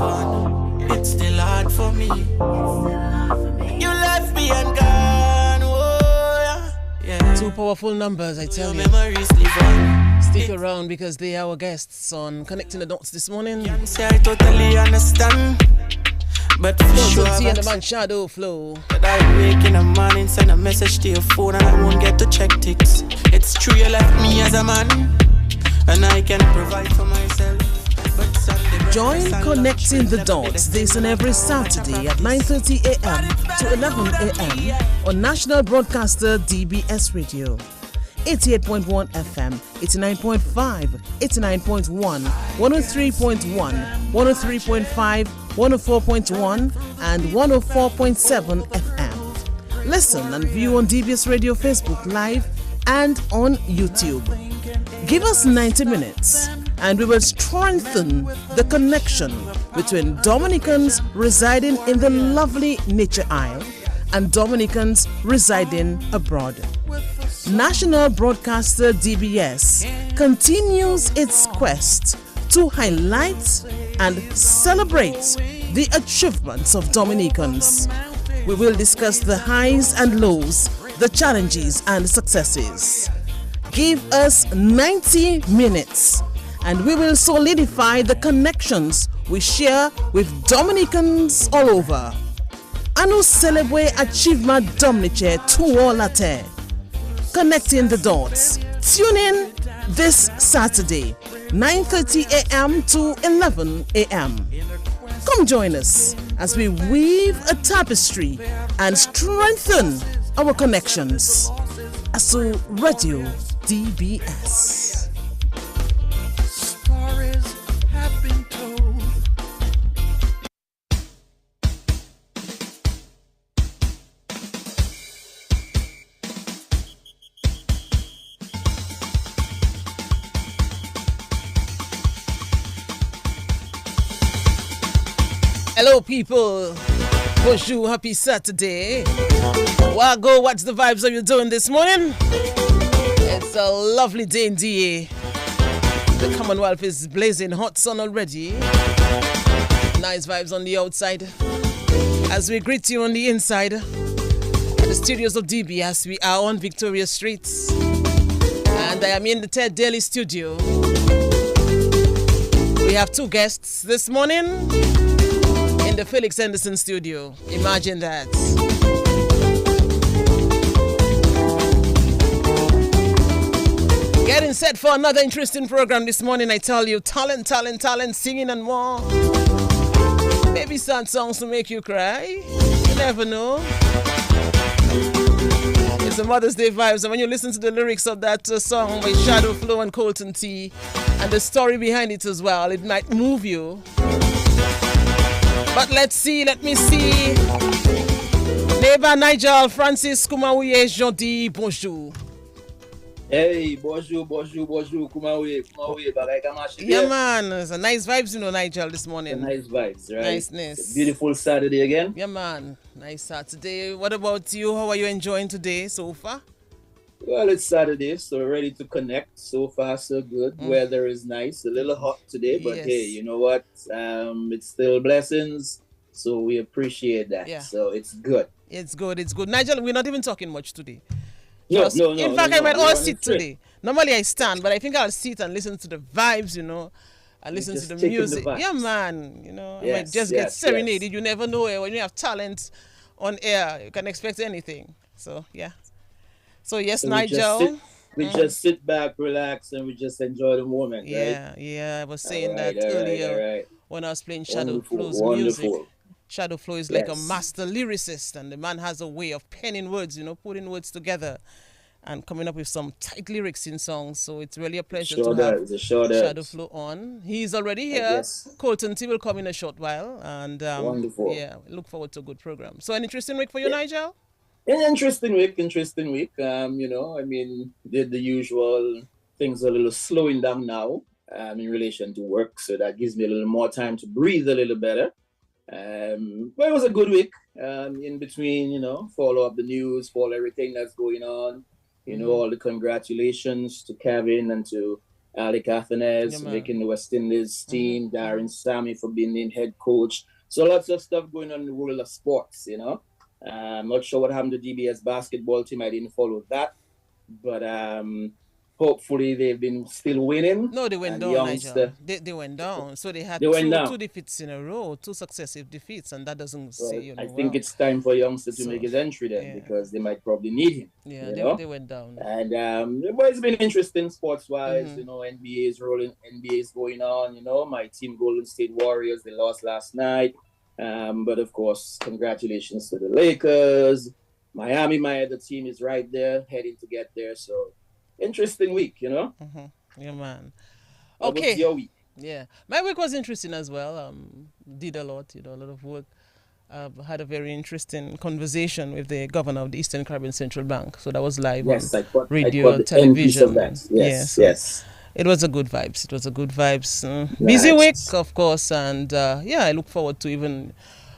fun. It's still hard for me. You left me and gone. Oh, yeah. Two powerful numbers, I tell you. Memories live on. Stick around because they are our guests on Connecting the Dots this morning. Can't say I totally understand. But for sure, and the man Shadow Flow. But I wake in the morning, send a message to your phone, and I won't get to check ticks. It's true you left me as a man, and I can provide for myself. But Sunday, join Connecting the Dots this and every Saturday at 9:30 a.m. to 11 a.m. on National Broadcaster DBS Radio. 88.1 FM, 89.5, 89.1, 103.1, 103.5, 104.1 and 104.7 FM. Listen and view on DBS Radio Facebook Live and on YouTube. Give us 90 minutes and we will strengthen the connection between Dominicans residing in the lovely Nature Isle and Dominicans residing abroad. National Broadcaster DBS continues its quest to highlight and celebrate the achievements of Dominicans. We will discuss the highs and lows, the challenges and successes. Give us 90 minutes and we will solidify the connections we share with Dominicans all over. Anu celebrate achievement Dominice to all latte. Connecting the Dots. Tune in this Saturday, 9:30 a.m. to 11 a.m. Come join us as we weave a tapestry and strengthen our connections. ASU Radio DBS. stories have been told. Hello, people. Bonjour, happy Saturday. Wago, what's the vibes are you doing this morning? It's a lovely day in DA. The Commonwealth is blazing hot sun already. Nice vibes on the outside. As we greet you on the inside, at the studios of DBS, we are on Victoria Street. And I am in the Ted Daily studio. We have two guests this morning in the Felix Henderson studio. Imagine that. Getting set for another interesting program this morning, I tell you. Talent, singing and more. Maybe sad songs to make you cry. You never know. It's a Mother's Day vibes, and when you listen to the lyrics of that song by Shadow Flow and Colton T, and the story behind it as well, it might move you. But let me see. Neighbor Nigel Francis Kumaouye Jodi, bonjour. Hey, bonjour, Kumaouye, bagay ka marche. Yeah, man, it's a nice vibes, Nigel, this morning. Nice vibes, right? Niceness. It's a beautiful Saturday again. Yeah, man, nice Saturday. What about you? How are you enjoying today so far? Well, it's Saturday, so we're ready to connect. So far, so good. Weather is nice. A little hot today, but Yes. hey, you know what? It's still blessings, so we appreciate that. Yeah. So it's good. It's good. Nigel, we're not even talking much today. No. In fact, I might we're all on sit the trip. today. Normally I stand, but I think I'll sit and listen to the vibes, and listen to just the taking the music. vibes. Yeah, man. I Yes, might just get yes, serenaded. yes. You never know when you have talent on air. You can expect anything. So, yeah. So, yes, So Nigel. we just sit back, relax, and we just enjoy the moment, right? Yeah. I was saying All right, that all right, earlier all right. when I was playing Shadow Wonderful, Flow's music. wonderful. Shadow Flow is like a Yes. master lyricist, and the man has a way of penning words, putting words together and coming up with some tight lyrics in songs. So it's really a pleasure Sure to have does, it sure does. Shadow Flow on. He's already here. Yes. Colton T will come in a short while. And Wonderful. yeah, look forward to a good program. So an interesting week for you, Nigel? An interesting week. The usual things are a little slowing down now in relation to work, so that gives me a little more time to breathe a little better. But it was a good week. In between, follow up the news, follow everything that's going on. All the congratulations to Kevin and to Ali Cathanes Yeah, making the West Indies team, Darren Sammy for being named head coach. So lots of stuff going on in the world of sports, you know. I'm not sure what happened to DBS basketball team. I didn't follow that. But hopefully they've been still winning. No, they went And down, youngster, Nigel. They went down. So they had they went two down. defeats in a row, two successive defeats, and that doesn't Well, say, I think well. it's time for youngster to So, make his entry then, yeah. because they might probably need him. Yeah, you know? they went down. And but it's been interesting sports-wise. You know, NBA is rolling, NBA is going on. You know, my team, Golden State Warriors, they lost last night. But of course, congratulations to the Lakers. Miami, my other team, is right there, heading to get there. So, interesting week, you know. Yeah, man. How was Okay. your week? Yeah, my week was interesting as well. Did a lot, a lot of work. Had a very interesting conversation with the governor of the Eastern Caribbean Central Bank. So that was live Yes, on I caught radio, the end piece television. of that. Yes, so yes. It was a good vibes. Busy week, of course, and I look forward to even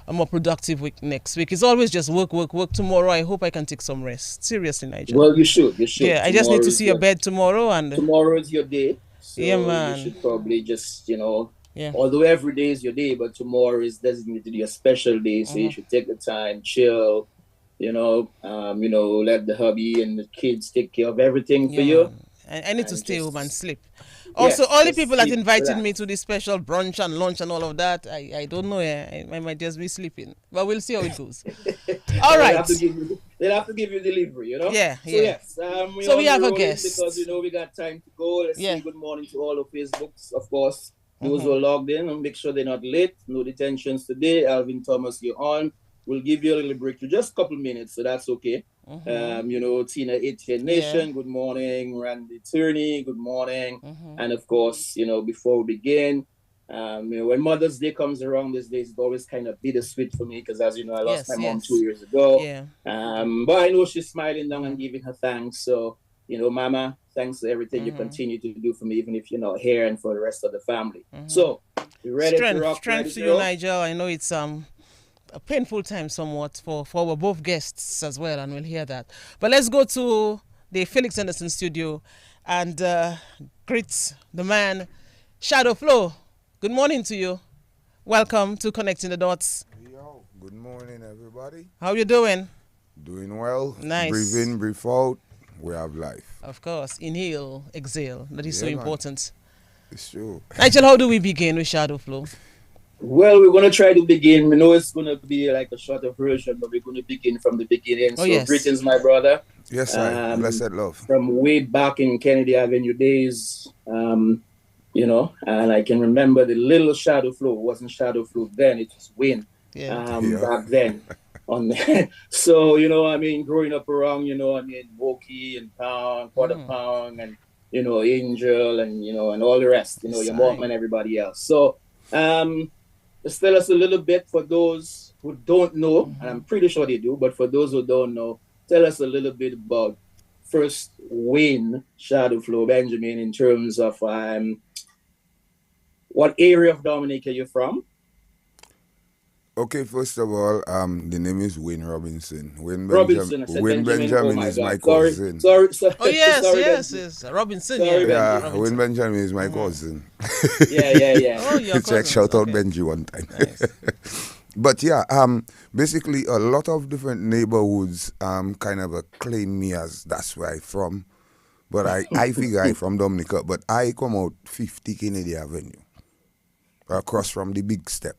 a more productive week next week. It's always just work. Tomorrow, I hope I can take some rest. Seriously, Nigel. Well, you should. Yeah, I just need to see your bed tomorrow, and tomorrow is your day. So yeah, man. You should probably just, yeah. Although every day is your day, but tomorrow is designated your special day. So you should take the time, chill, let the hubby and the kids take care of everything for you. I need to stay home and sleep. Also, all the people that invited me to this special brunch and lunch and all of that, I don't know. I might just be sleeping. But we'll see how it goes. All right. They'll have to give you delivery, you know? Yeah, so, yes. So we have a guest. Because, we got time to go. Let's say good morning to all of Facebooks, of course. Those who are logged in, and make sure they're not late. No detentions today. Alvin Thomas, you're on. We'll give you a little break to just a couple minutes, so that's okay. Tina ATN Nation, good morning. Randy Tierney, good morning. And of course, before we begin, when Mother's Day comes around these days, it's always kind of bittersweet for me because, as you know, I lost my mom 2 years ago. Yeah. But I know she's smiling down and giving her thanks. So, Mama, thanks for everything you continue to do for me, even if you're not here, and for the rest of the family. So, you ready to rock? Strength to you, Nigel. I know it's a painful time somewhat for our both guests as well, and we'll hear that. But let's go to the Felix Anderson studio and greet the man, Shadow Flow. Good morning to you. Welcome to Connecting the Dots. Yo, good morning, everybody. How you doing? Doing well. Nice. Breathe in, breathe out. We have life. Of course. Inhale, exhale. That is so important. It's true. Nigel, how do we begin with Shadow Flow? Well, we're going to try to begin. We know it's going to be like a shorter version, but we're going to begin from the beginning. Greetings, my brother. Yes, sir. Blessed love. From way back in Kennedy Avenue days, and I can remember the little Shadow Flow. It wasn't Shadow Flow then, it was Win back then. So, growing up around, Wokey and Pound, Quarter Pound, and, Angel, and all the rest, your mom and everybody else. So, just tell us a little bit for those who don't know, and I'm pretty sure they do, but for those who don't know, tell us a little bit about first Win Shadow Flow Benjamin in terms of what area of Dominica you're from. Okay, first of all, the name is Wayne Robinson. Wayne Benjamin is my cousin. Sorry. Oh, yes. Robinson. Wayne Benjamin is my cousin. Yeah. Oh, your cousin. Shout out Benji one time. Nice. But basically a lot of different neighborhoods kind of claim me as that's where I'm from. But I figure I'm from Dominica, but I come out 50 Kennedy Avenue. Across from the big step.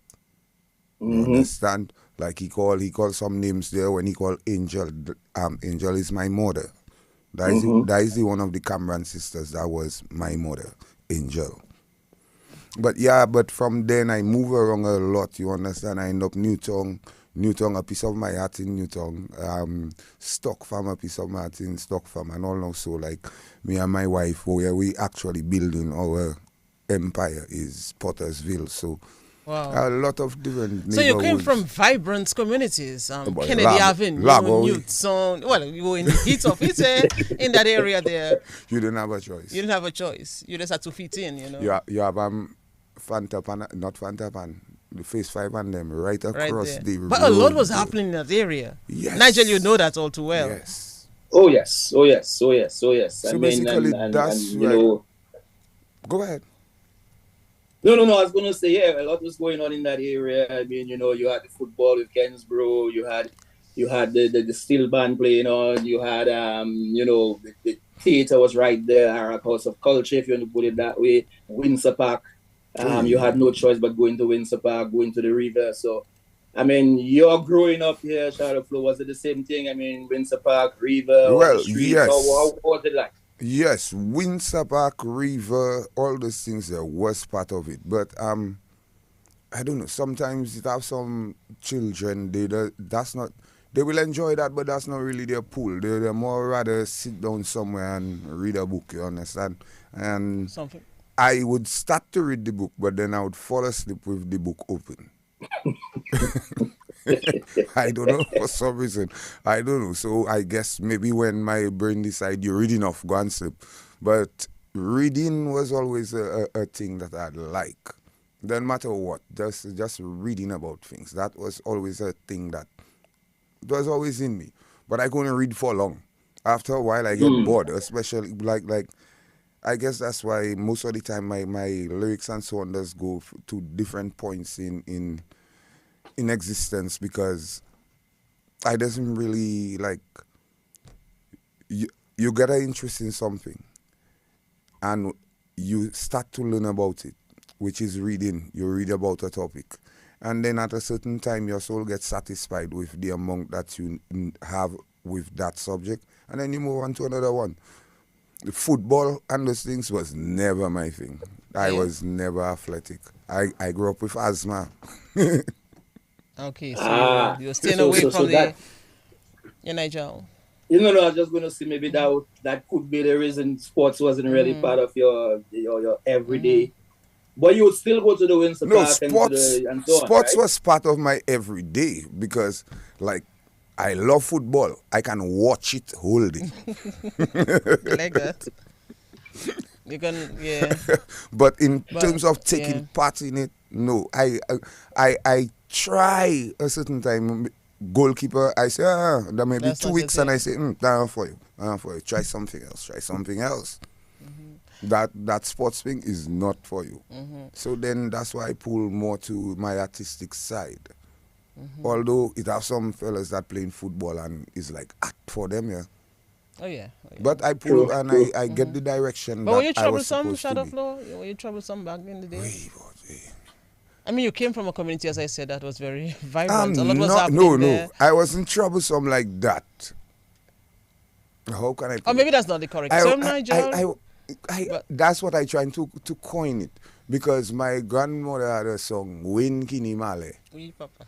You understand? Like he called some names there when he called Angel. Angel is my mother. That is the one of the Cameron sisters that was my mother, Angel. But from then I move around a lot, you understand? I end up Newtown, a piece of my heart in Newtown, Stock Farm, a piece of my heart in Stock Farm, and all also like me and my wife, where we actually building our empire is Pottersville. So a lot of different neighborhoods. So you came from vibrant communities, Kennedy Avenue, Newtown. Well, you were in the heat of it in that area there. You didn't have a choice. You didn't have a choice. You just had to fit in, You have Fanta Pan, not Fanta Pan, the Phase 5 and them right across the road. But a lot was happening in that area. Yes. Nigel, you know that all too well. Yes. Oh yes. So basically, that's Go ahead. No. I was going to say, yeah, a lot was going on in that area. I mean, you had the football with Kensbro, you had the steel band playing on, you had the theater was right there, Arab House of Culture, if you want to put it that way, Windsor Park. You had no choice but going to Windsor Park, going to the river. So, I mean, you're growing up here, Charlotte Flo, was it the same thing? I mean, Windsor Park, river, or the Well, streets, yes. how was it like? Yes, Windsor Park, River, all those things there was part of it. But I don't know. Sometimes it have some children. That's not. They will enjoy that, but that's not really their pool. They more rather sit down somewhere and read a book. You understand? And Something. I would start to read the book, but then I would fall asleep with the book open. I don't know, for some reason. I don't know. So I guess maybe when my brain decide you're reading enough, go and sleep. But reading was always a thing that I'd like. Doesn't matter what, just reading about things. That was always a thing that was always in me. But I couldn't read for long. After a while, I get bored, especially like I guess that's why most of the time my lyrics and so on does go to different points in existence, because I doesn't really like you get an interest in something and you start to learn about it, which is reading. You read about a topic, and then at a certain time your soul gets satisfied with the amount that you have with that subject, and then you move on to another one. The football and those things was never my thing. I was never athletic. I grew up with asthma. Okay, so you're staying away from Nigel. No, I was just going to say maybe that could be the reason sports wasn't really part of your everyday. But you would still go to the Windsor Park and so on, sports right? was part of my everyday, because like I love football. I can watch it whole day. Like that. You can, yeah. But in terms of taking part in it, no. I try a certain time. Goalkeeper, I say, that may be That's 2 weeks, and I say, down for you. Try something else. That sports thing is not for you. So then that's why I pull more to my artistic side. Although it have some fellas that playing football and it's like act for them, yeah. Oh yeah. But I pull and I get the direction. But that were you I was troublesome, supposed to Shadow be. Flow? Were you troublesome back in the day? Hey. I mean, you came from a community, as I said, that was very vibrant. A lot was happening no. there. I wasn't troublesome like that. How can I put Or maybe that's not the correct term, Nigel. that's what I trying to coin it. Because my grandmother had a song, Win Kini Male. Oui, Papa.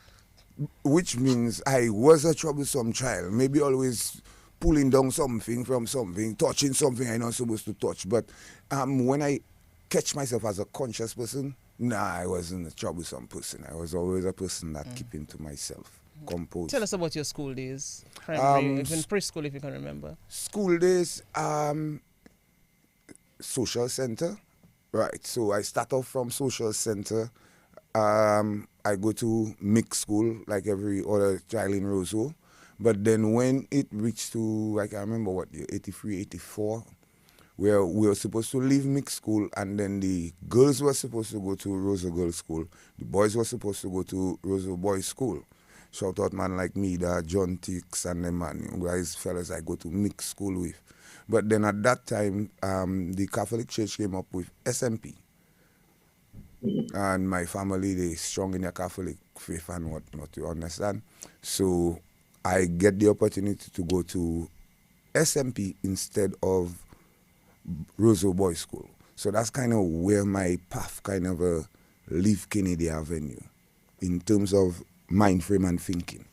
Which means I was a troublesome child. Maybe always pulling down something from something, touching something I'm not supposed to touch. But when I catch myself as a conscious person, I wasn't a troublesome person. I was always a person that keeping to myself, composed. Tell us about your school days, primary, even preschool, if you can remember. School days, social center, right? So I start off from social center. I go to mixed school like every other child in Roseau. But then when it reached to, I can't remember what year, 83, 84, where we were supposed to leave mixed school, and then the girls were supposed to go to Roseau Girls School. The boys were supposed to go to Roseau Boys School. Shout out man like me, that John Tix and them man, you guys, fellas I go to mixed school with. But then at that time, the Catholic Church came up with SMP. And my family, they strong in their Catholic faith and whatnot, you understand? So I get the opportunity to go to SMP instead of Roseau Boys School. So that's kind of where my path kind of leave Kennedy Avenue in terms of mind frame and thinking.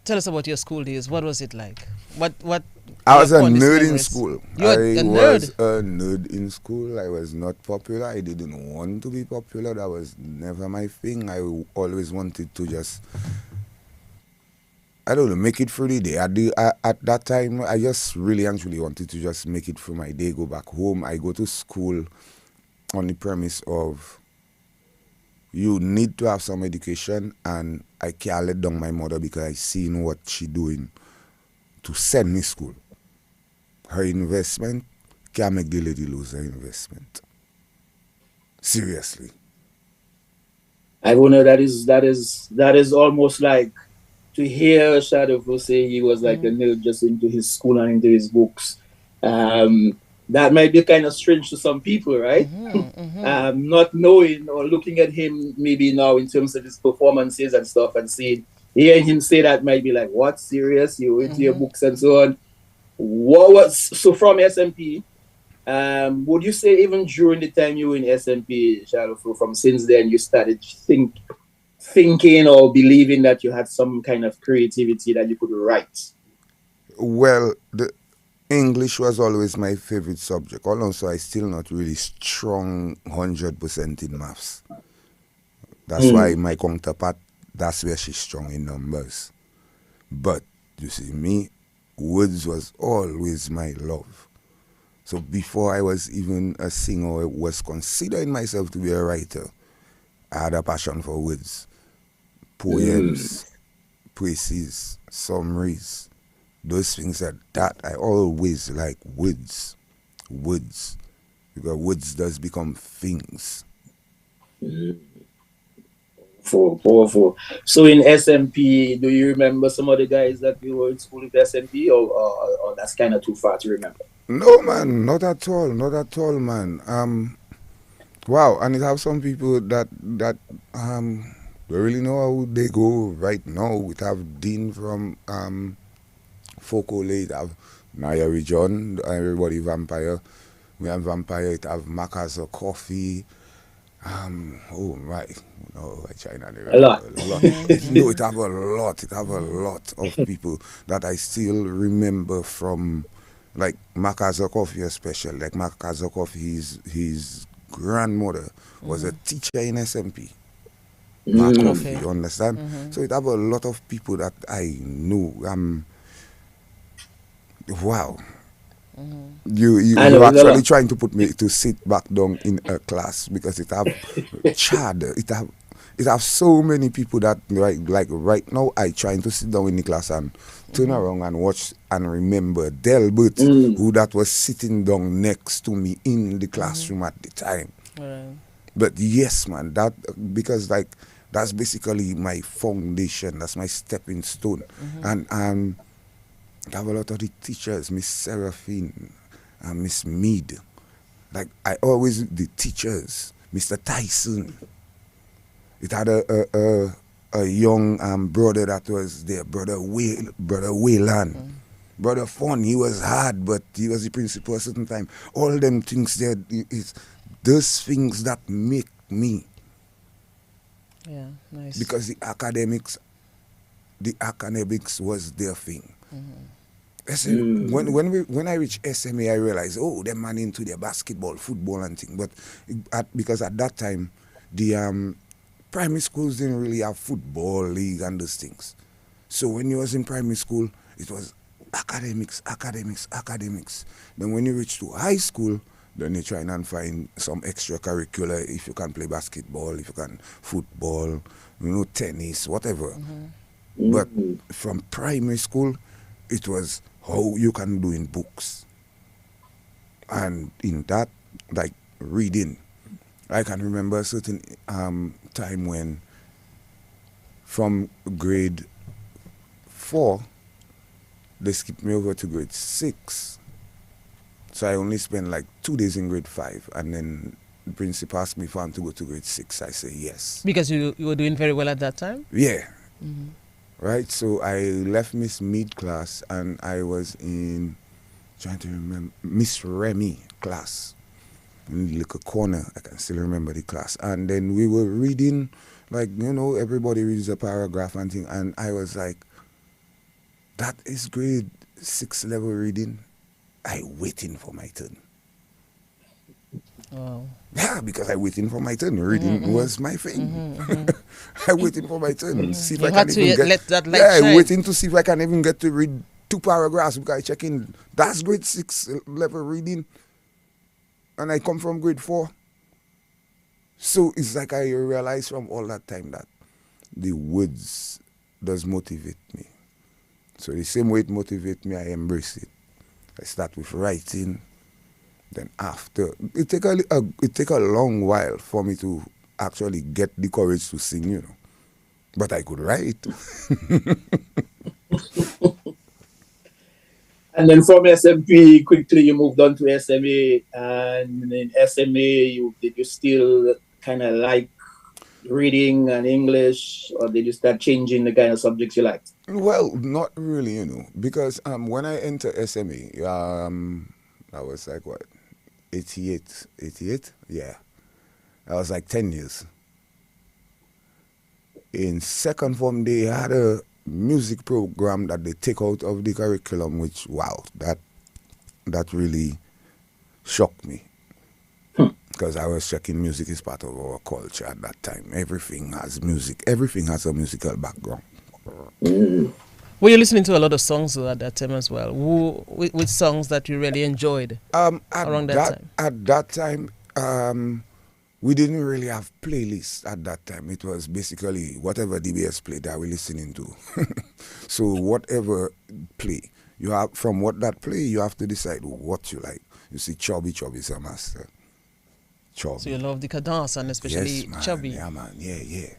Tell us about your school days. What was it like? What? I was a nerd in school. You were a nerd? Was a nerd in school. I was not popular. I didn't want to be popular. That was never my thing. I always wanted to just, I don't know, make it through the day. At that time, I just really actually wanted to just make it through my day, go back home. I go to school on the premise of you need to have some education, and I can't let down my mother because I seen what she doing to send me school. Her investment can make the lady lose her investment. Seriously. I wonder that is almost like to hear Shadowful say he was like a nerd just into his school and into his books. That might be kind of strange to some people, right? Not knowing or looking at him maybe now in terms of his performances and stuff and hearing him say that might be like, what, serious? You into your books and so on. So from SMP, would you say even during the time you were in SMP, Shadowful, from since then you started thinking or believing that you had some kind of creativity that you could write? Well, the English was always my favorite subject. Also, I still not really strong 100% in maths. That's why my counterpart, that's where she's strong in numbers. But you see, me, words was always my love. So before I was even a singer or was considering myself to be a writer, I had a passion for words, poems, praises, summaries, those things that I always like words, because words does become things. Powerful. So in SMP, do you remember some of the guys that you were in school with SMP, or that's kind of too far to remember? No, man, not at all, man. Wow, and it have some people that don't really know how they go right now. We have Dean from Focole, it have Nayari John, everybody Vampire. We have Vampire, it have Makaza Coffee. Oh my, no, China. A lot. No, it have a lot. It have a lot of people that I still remember from, like Makaza Coffee especially. Like Makaza Coffee, his grandmother was a teacher in SMP. Coffee, you understand? So it have a lot of people that I knew. Wow. You actually trying to put me to sit back down in a class because it have Chad, it have so many people that like right now I trying to sit down in the class and turn around and watch and remember Delbert who that was sitting down next to me in the classroom at the time. But yes, man, that because like that's basically my foundation, that's my stepping stone. And I have a lot of the teachers, Miss Seraphine and Miss Mead. Like I always the teachers, Mr. Tyson. It had a young brother that was there, brother Wayland. Brother Fon, he was hard, but he was the principal a certain time. All them things there is those things that make me. Yeah, nice. Because the academics was their thing. When I reached SMA, I realized, oh, them man into their basketball, football and thing. But because at that time, the primary schools didn't really have football league and those things. So when you was in primary school, it was academics. Then when you reach to high school, then you try and find some extracurricular, if you can play basketball, if you can football, tennis, whatever. But from primary school, it was how you can do in books. And in that, like reading, I can remember a certain time when from grade 4, they skipped me over to grade 6. So I only spent like 2 days in grade 5, and then the principal asked me if I'm to go to grade 6. I say yes. Because you were doing very well at that time? Yeah. Right, so I left Miss Mead class and I was in, trying to remember, Miss Remy class. In the little corner, I can still remember the class. And then we were reading, like, everybody reads a paragraph and thing. And I was like, that is grade 6 level reading. I waiting for my turn. Wow. Yeah, because I waiting for my turn. Reading was my thing. I waiting for my turn. See if You I had can to even get. let that light Yeah, shine. waiting to see if I can even get to read 2 paragraphs because I check in. That's grade 6 level reading, and I come from grade 4. So it's like I realized from all that time that the words does motivate me. So the same way it motivates me, I embrace it. I start with writing. Then after, it take a long while for me to actually get the courage to sing, you know. But I could write. And then from SMP, quickly you moved on to SMA, and in SMA, did you still kind of like reading and English, or did you start changing the kind of subjects you liked? Well, not really, you know, because when I entered SMA, I was like what, 88, 88? Yeah, I was like 10 years. In second form, they had a music program that they take out of the curriculum, which wow, that really shocked me because I was checking music is part of our culture at that time. Everything has music. Everything has a musical background. Were you listening to a lot of songs though, at that time as well? Which songs that you really enjoyed around that time? At that time, we didn't really have playlists at that time. It was basically whatever DBS played that we're listening to. So whatever play, you have from what that play, you have to decide what you like. You see, Chubby is a master. Chubby. So you love the cadence and especially Yes, man. Chubby. Yeah, man. Yeah.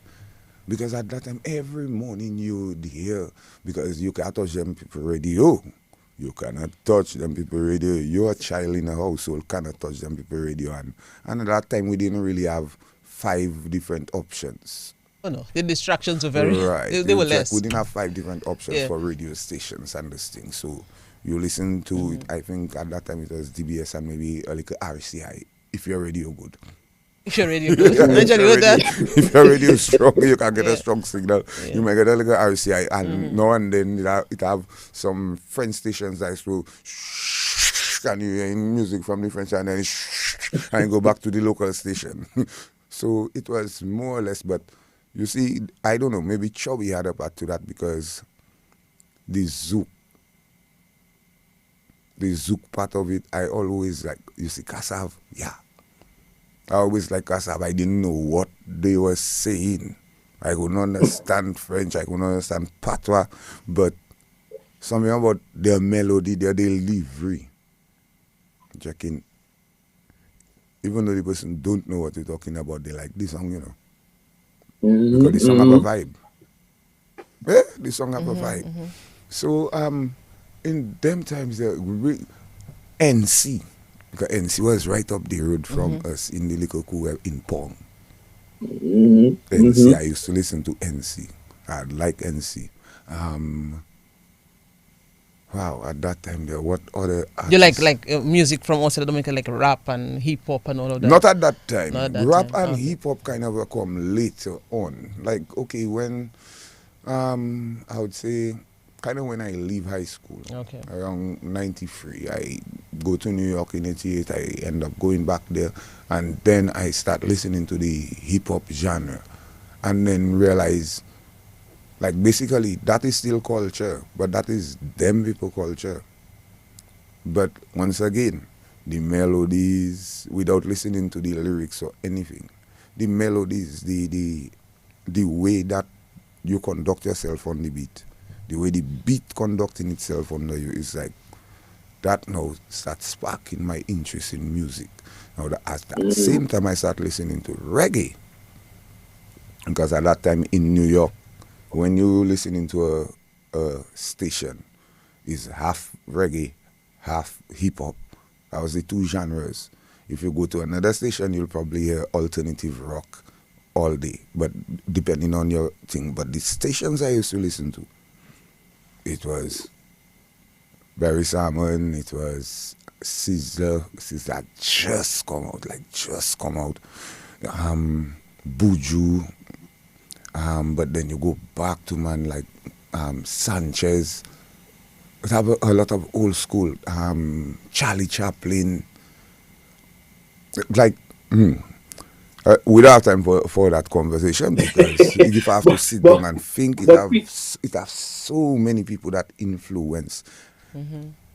Because at that time, every morning you'd hear, because you can't touch them people radio. You cannot touch them people radio. You're a child in a household, cannot touch them people radio. And at that time, we didn't really have 5 different options. Oh no, the distractions were very, Right. they were less. We didn't have 5 different options Yeah. for radio stations and this thing. So you listen to it, I think at that time it was DBS and maybe a little RCI, if you're radio good. If you're radio good. Actually, with that. If your radio is strong, you can get a Yeah. strong signal. Yeah. You might get a little RCI, and now and then it have some French stations that through, and you hear music from the French, and then and go back to the local station. So it was more or less, but you see, I don't know, maybe Chubby had a part to that because the Zouk part of it, I always like, you see, Kassav, yeah. I always like Kassav. I didn't know what they were saying. I couldn't understand French. I couldn't understand Patois. But something about their melody, their delivery. Checking. Even though the person don't know what you're talking about, they like this song, you know. Because the song have a vibe. Yeah, the song have a vibe. So in them times, NC. Because NC was right up the road from us in the little cool in Pong. NC, I used to listen to NC. I like NC. Wow, at that time there, what other artists? You like music from outside Dominica, like rap and hip hop and all of that? Not at that time. Not at that Rap time. and Okay. hip hop kind of come later on. Like, okay, when I would say kind of when I leave high school, Okay. around 93, I go to New York in 88, I end up going back there, and then I start listening to the hip-hop genre, and then realize, like, basically, that is still culture, but that is them people culture. But once again, the melodies, without listening to the lyrics or anything, the melodies, the way that you conduct yourself on the beat, the way the beat conducting itself under you is like, that now starts sparking my interest in music. Now at that same time I start listening to reggae. Because at that time in New York, when you listening to a station, is half reggae, half hip hop. That was the 2 genres. If you go to another station, you'll probably hear alternative rock all day, but depending on your thing. But the stations I used to listen to, it was Barry Salmon, it was Sizzler just come out, Buju, but then you go back to man like Sanchez. We have a lot of old school, Charlie Chaplin, like, we don't have time for that conversation because if I have to sit down and think, it have so many people that influence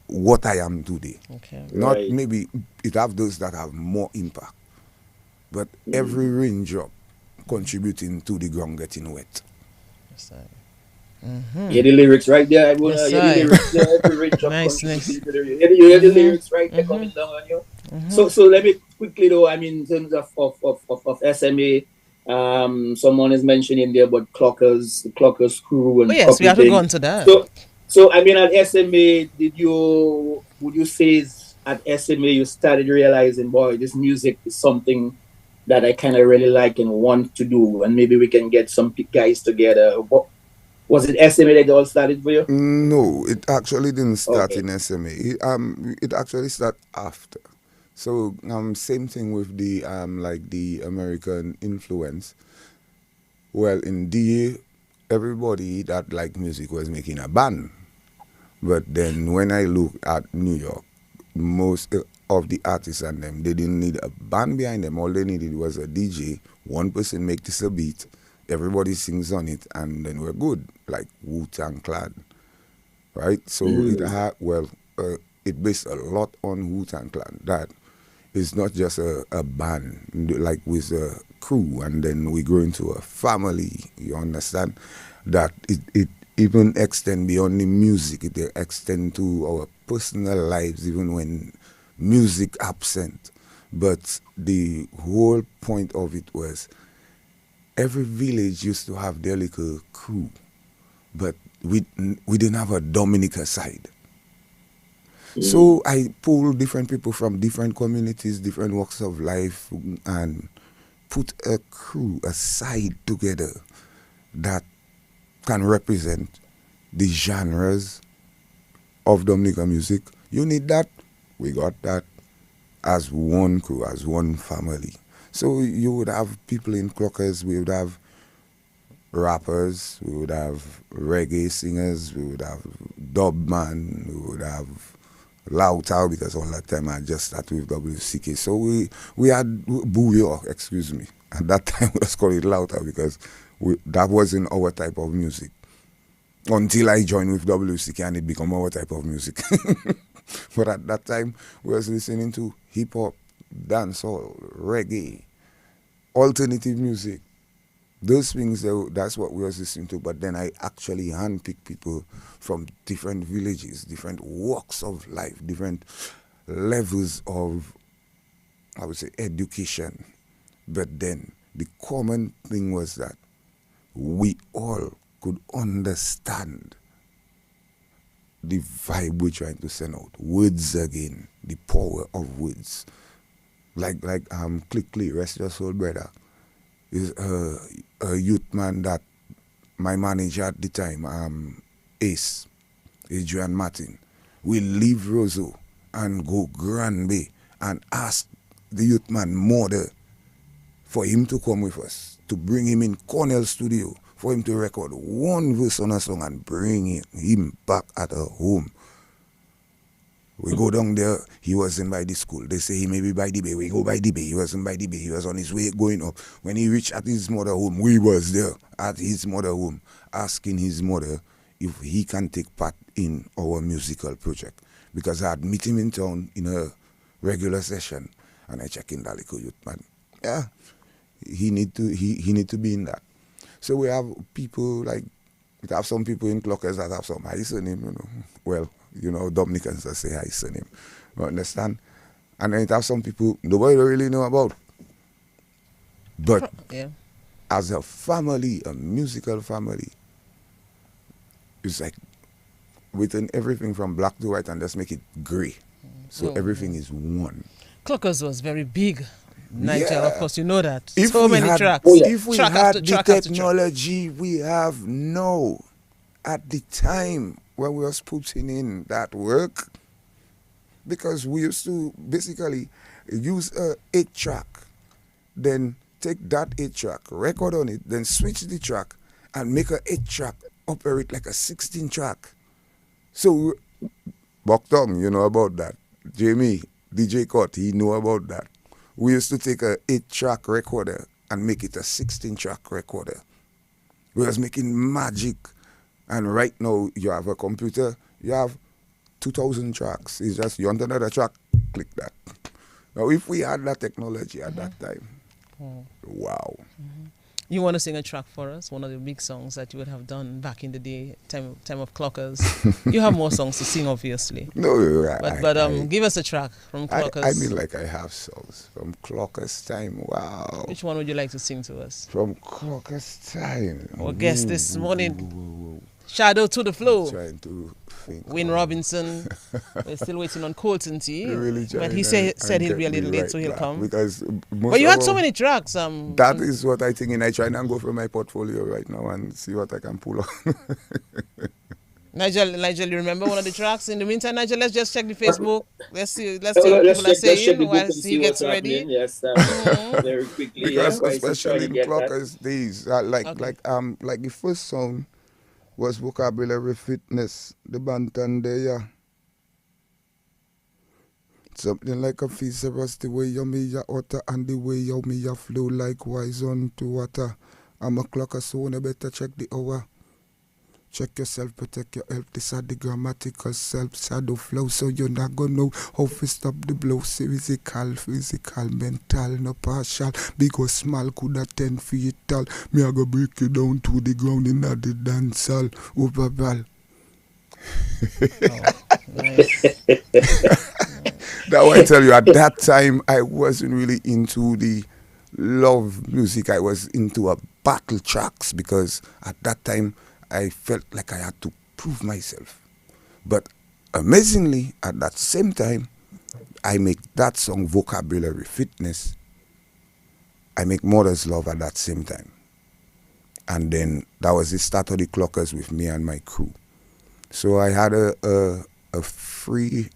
what I am today. Okay. Not Right. maybe it have those that have more impact, but every raindrop contributing to the ground getting wet. Yes, Hear the lyrics right there. I wanna Yes, hear the sir. lyrics there. Every range of Nice, contributing nice. to the- You hear the lyrics right there coming down on you. So let me quickly though, I mean, in terms of SMA, someone is mentioning there about Clockers, the Clockers crew Oh and yes, we have to go coupling. on to that. So I mean, at SMA, would you say at SMA you started realizing, boy, this music is something that I kind of really like and want to do, and maybe we can get some guys together. Was it SMA that all started for you? No, it actually didn't start Okay. in SMA. It actually started after. So same thing with the like the American influence. Well, in DA, everybody that liked music was making a band. But then when I look at New York, most of the artists and them, they didn't need a band behind them. All they needed was a DJ. One person make this a beat, everybody sings on it, and then we're good. Like Wu-Tang Clan, right? So it Mm. had it based a lot on Wu-Tang Clan. That is not just a band like with a crew, and then we grow into a family. You understand that it even extend beyond the music. It extend to our personal lives, even when music absent. But the whole point of it was every village used to have their little crew, but we didn't have a Dominica side. So I pull different people from different communities, different walks of life, and put a crew, a side together that can represent the genres of Dominica music. You need that. We got that as one crew, as one family. So you would have people in Clockers, we would have rappers, we would have reggae singers, we would have dub man, we would have Lautau, because all that time I just started with WCK. So we had Booyah, excuse me. At that time we was called it Lautau because that wasn't our type of music. Until I joined with WCK and it became our type of music. But at that time we was listening to hip hop, dancehall, reggae, alternative music. Those things, that's what we was listening to. But then I actually handpicked people from different villages, different walks of life, different levels of, I would say, education. But then the common thing was that we all could understand the vibe we're trying to send out. Words again, the power of words. Like Click Lee, Rest Your Soul Brother, is a youth man that my manager at the time, Ace, Adrian Martin, will leave Roseau and go Grand Bay and ask the youth man Mother for him to come with us, to bring him in Cornell Studio, for him to record one verse on a song and bring him back at her home. We go down there, he wasn't by the school. They say he may be by the bay. We go by the bay. He wasn't by the bay. He was on his way going up. When he reached at his mother home, we was there at his mother home, asking his mother if he can take part in our musical project. Because I had met him in town in a regular session, and I check in that little youth man. Yeah, he need to be in that. So we have people like, we have some people in Clockers that have some high surname, you know. Well, you know, Dominicans that say high surname. You understand? And then it have some people nobody really know about. But Yeah. as a family, a musical family, it's like within everything from black to white and just make it grey. So everything is one. Clockers was very big. Nigel, Yeah. of course, you know that. If So we many had, tracks. if we Track had after the track after track. technology we have now, at the time when we was putting in that work, because we used to basically use a 8-track, then take that 8-track, record on it, then switch the track and make a 8-track operate like a 16-track. So Bokdong, you know about that. Jamie, DJ Cott, he know about that. We used to take a 8-track recorder and make it a 16-track recorder. We was making magic. And right now, you have a computer, you have 2,000 tracks. It's just, you want another track, click that. Now, if we had that technology at that time, wow. You want to sing a track for us? One of the big songs that you would have done back in the day, time of Clockers. You have more songs to sing, obviously. No, But give us a track from Clockers. I mean, like I have songs from Clockers time. Wow. Which one would you like to sing to us? From Clockers time. Our guest this morning, Shadow to the Flow. Trying to think. Wayne Robinson. We're still waiting on Colton T. Really But he said he'll be a little late, so he'll come. Because but you had so many tracks. That is what I think, and I try and go through my portfolio right now and see what I can pull on. Nigel, you remember one of the tracks? In the meantime, Nigel, let's just check the Facebook. Let's see what people are saying while he gets ready. Yes, very quickly. Because especially in Clockers days, like the first song was Vocabulary Fitness, the Bantan there. Something like a Thesaurus, the way you me ya utter and the way you me ya flow likewise unto water. I'm a clocker, so you better check the hour. Check yourself, protect your health. This are the grammatical self-shadow flow, so you're not gonna know how to stop the blow. Physical, mental, no partial. Big or small, could attend for it all. Me I go break you down to the ground in the dance hall. Over ball. That why I tell you, at that time I wasn't really into the love music. I was into a battle tracks because at that time I felt like I had to prove myself. But amazingly, at that same time, I make that song Vocabulary Fitness. I make Mother's Love at that same time. And then that was the start of the Clockers with me and my crew. So I had a free,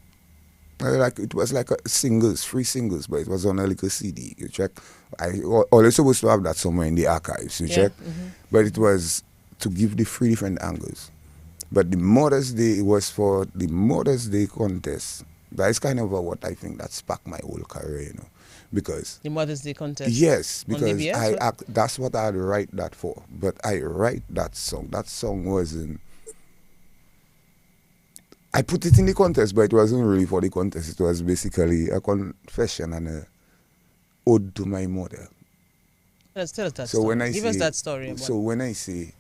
it was like free singles, but it was on a little CD. You check. I always supposed to have that somewhere in the archives. You check. Mm-hmm. But it was to give the three different angles. But the Mother's Day was for the Mother's Day contest. That is kind of what I think that sparked my whole career, you know. Because the Mother's Day contest? Yes, because that's what I'd write that for. But I write that song. That song wasn't... I put it in the contest, but it wasn't really for the contest. It was basically a confession and a ode to my mother. Let's tell us that story. Give us that story. So when I say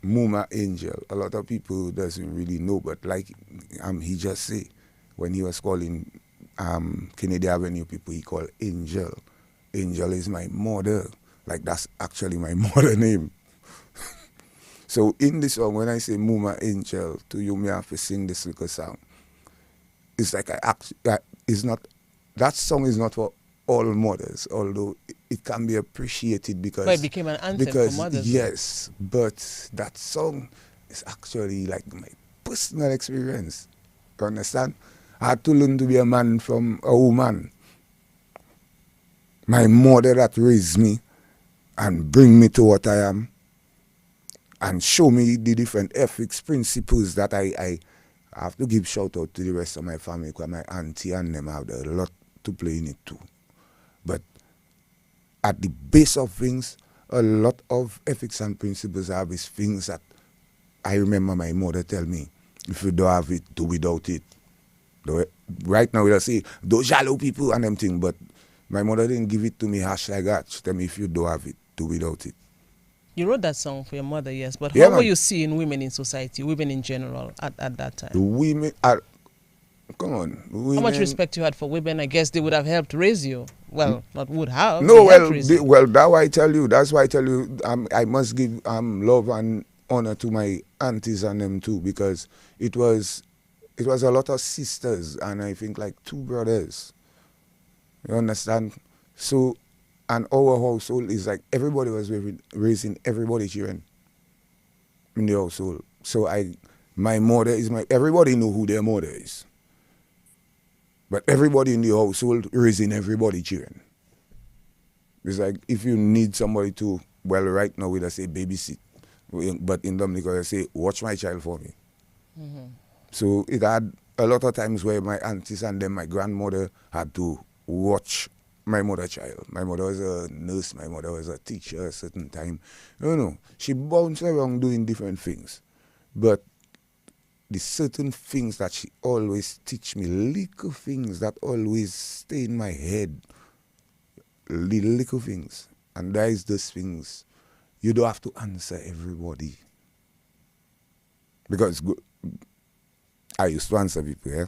Muma Angel, a lot of people doesn't really know, but like he just say, when he was calling Kennedy Avenue people, he called Angel. Angel is my mother. Like that's actually my mother name. So in this song, when I say Muma Angel, to you, me have to sing this little song. It's like that song is not for all mothers, although it can be appreciated because... But it became an anthem for mothers. Yes, but that song is actually like my personal experience. You understand? I had to learn to be a man from a woman. My mother that raised me and bring me to what I am and show me the different ethics, principles that I have to give shout out to the rest of my family because my auntie and them have a lot to play in it too. But at the base of things, a lot of ethics and principles have these things that I remember my mother tell me, if you don't have it, do without it. Right now, we'll say, those shallow people and them things, but my mother didn't give it to me harsh like that. She tell me, if you don't have it, do without it. You wrote that song for your mother, yes, but how were you seeing women in society, women in general, at that time? The women are... Come on. Women. How much respect you had for women? I guess they would have helped raise you. Well, not would have. No, that's why I tell you. That's why I tell you I must give love and honor to my aunties and them too, because it was a lot of sisters and I think like 2 brothers. You understand? So, and our household is like everybody was raising everybody's children in the household. So my mother is everybody know who their mother is. But everybody in the household raising everybody children. It's like if you need somebody to, well, right now we'd say babysit. But in Dominica, they say, watch my child for me. Mm-hmm. So it had a lot of times where my aunties and then my grandmother had to watch my mother child. My mother was a nurse, my mother was a teacher at a certain time. She bounced around doing different things. But the certain things that she always teach me, little things that always stay in my head, little things. And that is those things you don't have to answer everybody. Because I used to answer people, yeah?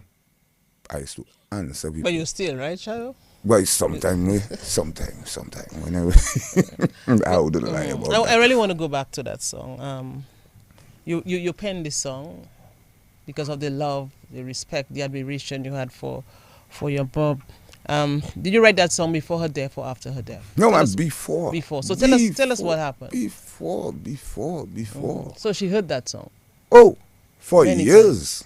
I used to answer people. But you still, right, Shayo? But sometimes, whenever I wouldn't lie about that. I really want to go back to that song. You penned this song because of the love, the respect, the admiration you had for your Bob. Did you write that song before her death or after her death? No, man, before. Before. So tell us what happened. Before. So she heard that song. Oh, for years.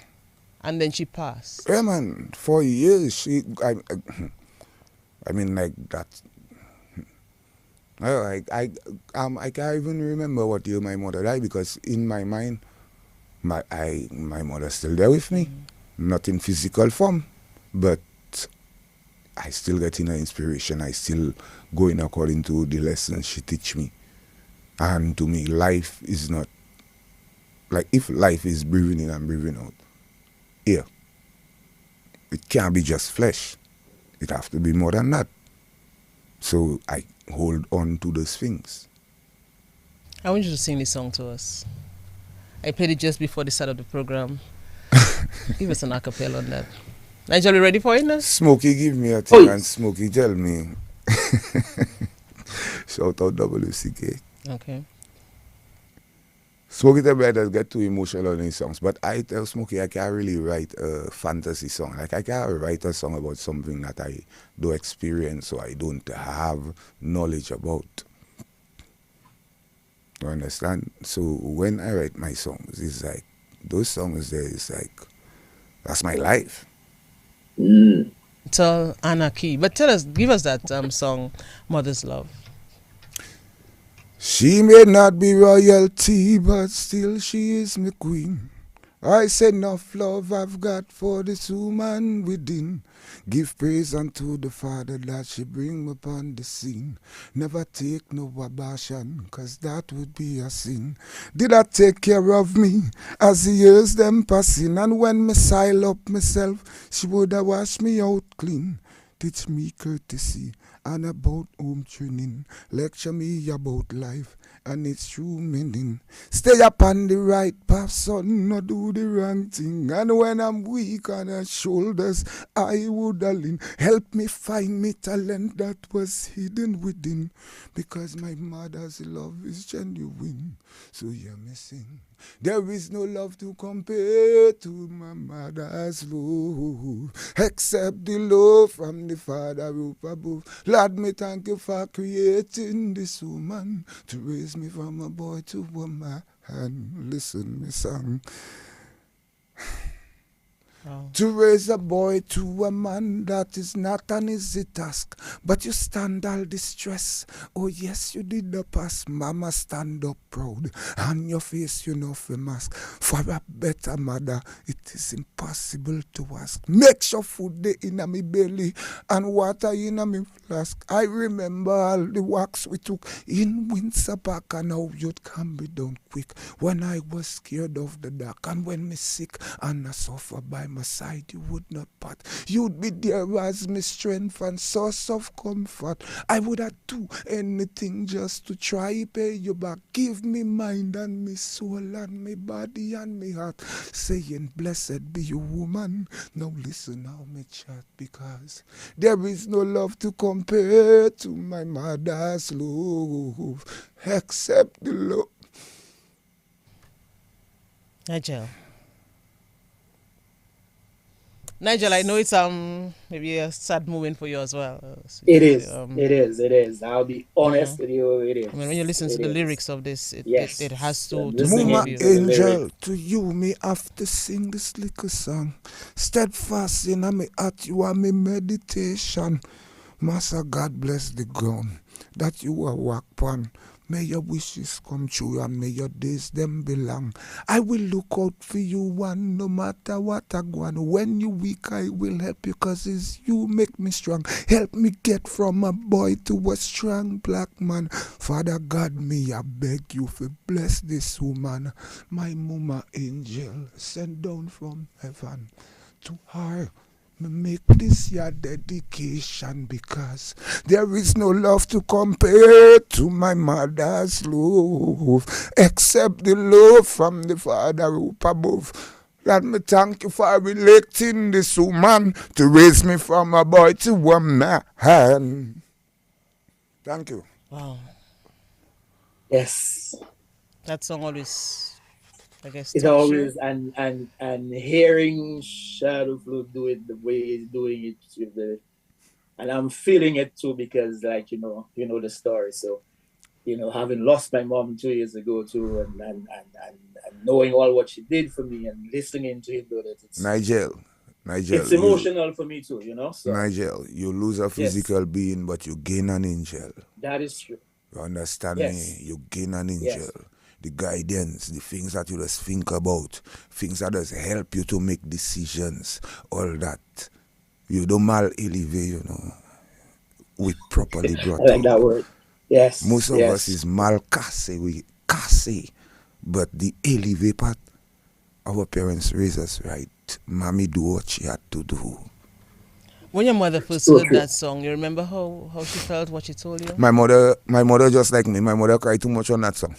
And then she passed. Yeah, man, for years. I mean, like that. I can't even remember what year my mother died, because in my mind, my mother's still there with me, not in physical form, but I still getting her inspiration. I still going according to the lessons she teach me. And to me, life is not like, if life is breathing in and breathing out, air, it can't be just flesh. It have to be more than that. So I hold on to those things. I want you to sing this song to us. I played it just before the start of the program. Give us an acapella on that. Nigel, you ready for it now? Smokey give me a thing and Smokey tell me. Shout out WCK. Okay. Smokey tell me I just get too emotional on his songs, but I tell Smokey I can't really write a fantasy song. Like, I can't write a song about something that I don't experience or I don't have knowledge about. You understand? So when I write my songs, it's like, those songs there is like, that's my life. It's all anarchy. But give us that song, Mother's Love. She may not be royalty, but still she is my queen. I say enough love I've got for this woman within. Give praise unto the Father that she bring me upon the scene. Never take no abortion, cause that would be a sin. Did I take care of me as the years them passing? And when me style up myself, she would have washed me out clean. Teach me courtesy and about home training. Lecture me about life and its true meaning. Stay upon the right path, son, not do the wrong thing. And when I'm weak on her shoulders, I would lean. Help me find me talent that was hidden within, because my mother's love is genuine. So hear me sing. There is no love to compare to my mother's love, except the love from the Father up above. Lord, me thank you for creating this woman to raise me from a boy to a man. Listen, me song. Oh. To raise a boy to a man, that is not an easy task. But you stand all the stress. Oh yes, you did the past. Mama, stand up proud. And your face, you know, for mask. For a better mother, it is impossible to ask. Make sure food dey in a me belly and water in a me flask. I remember all the walks we took in Windsor Park, and how you'd come be done quick. When I was scared of the dark, and when me sick and I suffer by my side, you would not part. You'd be there as my strength and source of comfort. I would have do anything just to try pay you back. Give me mind and me soul and me body and me heart, saying blessed be you, woman. Now listen how me chat, because there is no love to compare to my mother's love, except the love. Nigel, I know it's maybe a sad moment for you as well. It is. I'll be honest with you, it is. I mean, when you listen to the lyrics of this, it has to Mama move you. angel, to you me have to sing this little song. Steadfast in me heart, you are me meditation. Master, God bless the ground that you are walk upon. May your wishes come true and may your days them belong. I will look out for you one, no matter what I go on. When you weak, I will help you, cause it's you make me strong. Help me get from a boy to a strong black man. Father God, me I beg you for bless this woman. My mama angel sent down from heaven to her. Me make this your dedication because there is no love to compare to my mother's love, except the love from the Father up above. Let me thank you for electing this woman to raise me from a boy to a man. Thank you. Wow. Yes. That song always, I guess, It's touch you. always and hearing Shadow Flow do it the way he's doing it with the, and I'm feeling it too because like you know the story. So having lost my mom 2 years ago too, and knowing all what she did for me and listening to him do that, Nigel, it's emotional for me too. So Nigel, you lose a yes, physical being, but you gain an angel. that is true. You understand me? Yes, You gain an angel. yes, The guidance, the things that you just think about, things that just help you to make decisions, all that. You don't mal elevate, we properly I brought like up. that word. Yes, Most of us yes. is mal casse, we casse. But the elevate part, our parents raised us right. Mommy do what she had to do. When your mother first So heard true. that song, you remember how she felt, what she told you? My mother just like me. My mother cried too much on that song.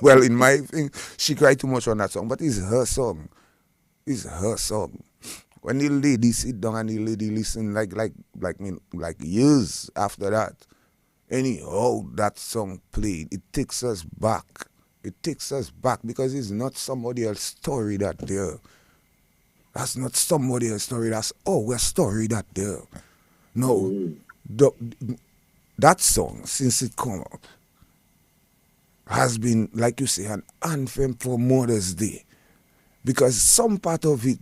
Well, in my thing, she cried too much on that song, but it's her song. It's her song. When the lady sit down and the lady listen like years after that, anyhow that song played, it takes us back. It takes us back because it's not somebody else's story that there. That's not somebody else's story. That's our story that there. No, the, that song since it come out has been, like you say, an anthem for Mother's Day because some part of it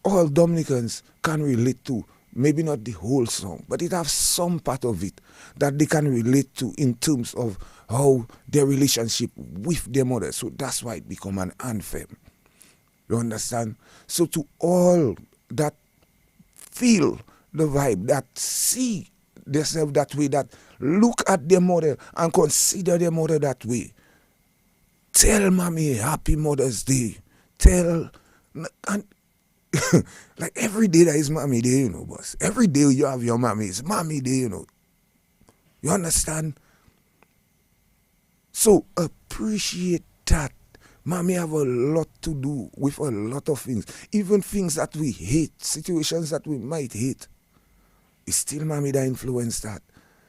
all Dominicans can relate to. Maybe not the whole song, but it has some part of it that they can relate to in terms of how their relationship with their mother. So that's why it become an anthem. You understand? So to all that feel the vibe, that see themselves that way, that look at their mother and consider their mother that way, tell mommy happy Mother's Day. Tell, and like every day that is mommy day, boss. Every day you have your mommy, it's mommy day, You understand? So appreciate that. Mommy have a lot to do with a lot of things. Even things that we hate, situations that we might hate. It's still mommy that influence that.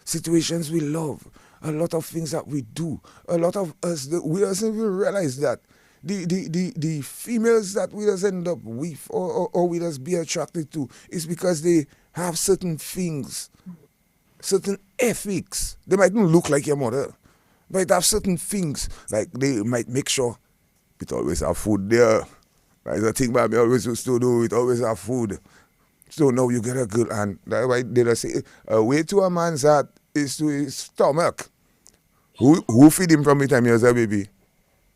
Situations we love, a lot of things that we do, a lot of us, we doesn't even realize that. The females that we just end up with or we just be attracted to is because they have certain things, certain ethics. They might not look like your mother, but they have certain things. Like they might make sure it always have food there. That's the thing mommy always used to do, it always have food. So now you get a girl, and that's why they just say a way to a man's heart is to his stomach. Who feed him from the time he was a baby?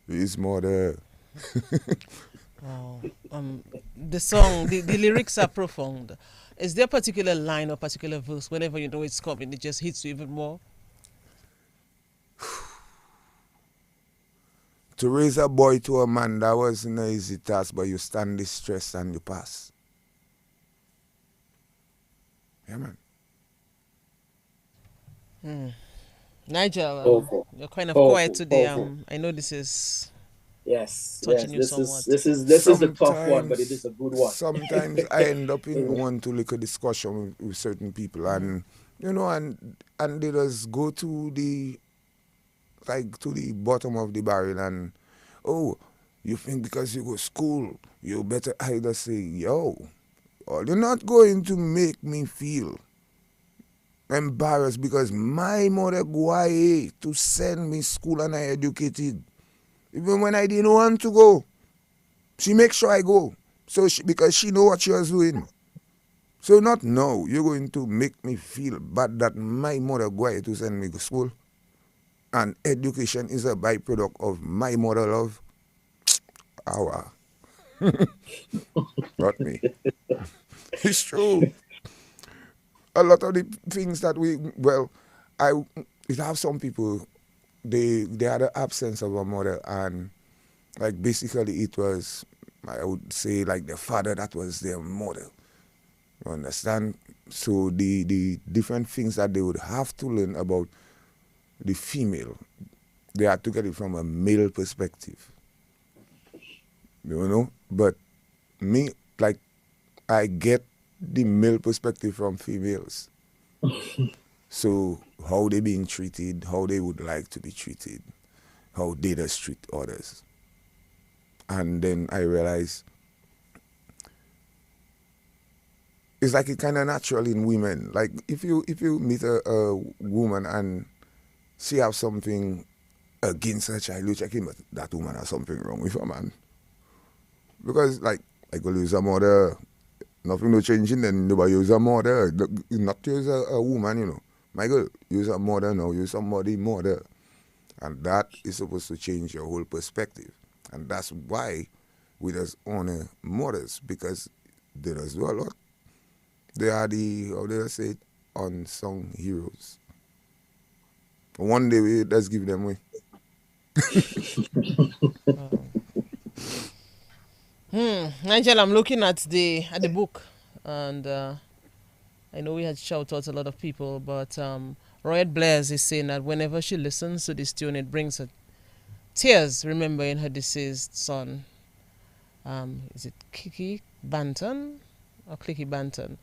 His mother. Wow. The song, the lyrics are profound. Is there a particular line or particular verse, whenever you know it's coming, it just hits you even more? To raise a boy to a man, that wasn't an easy task, but you stand the stress and you pass. Yeah, man. Nigel, Powerful. you're kind of quiet Powerful. today. Powerful. I know this is Yes, touching yes. you This is somewhat. this is this is the tough one, but it is a good one. Sometimes I end up in one to like a discussion with certain people, and and they just go to the bottom of the barrel, and you think because you go to school, you better either say or you're not going to make me feel embarrassed because my mother go away to send me school and I educated. Even when I didn't want to go, she make sure I go. So because she know what she was doing. So not now, you're going to make me feel bad that my mother go away to send me to school. And education is a byproduct of my mother love. Our. Not me. It's true. A lot of the things that it have some people, they had an absence of a mother, and like basically it was I would say like their father, that was their model. You understand? So the different things that they would have to learn about the female, they had to get it from a male perspective. You know? But me, like, I get the male perspective from females. So how they being treated, how they would like to be treated, how they just treat others. And then I realized it's like it kind of natural in women. Like if you meet a woman and she have something against her child, you check in, but that woman has something wrong with her, man. Because like I go use a mother, nothing no changing, then nobody use a mother. Not use a woman, you know. My girl, use a mother now, use somebody mother. And that is supposed to change your whole perspective. And that's why we just honor mothers, because they just do a lot. They are the, how do I say it, unsung heroes. One day we just give them away. Nigel, I'm looking at the book, and I know we had shout out a lot of people, but Royette Blaise is saying that whenever she listens to this tune, it brings her tears, remembering her deceased son. Is it Kiki Banton or Clicky Banton?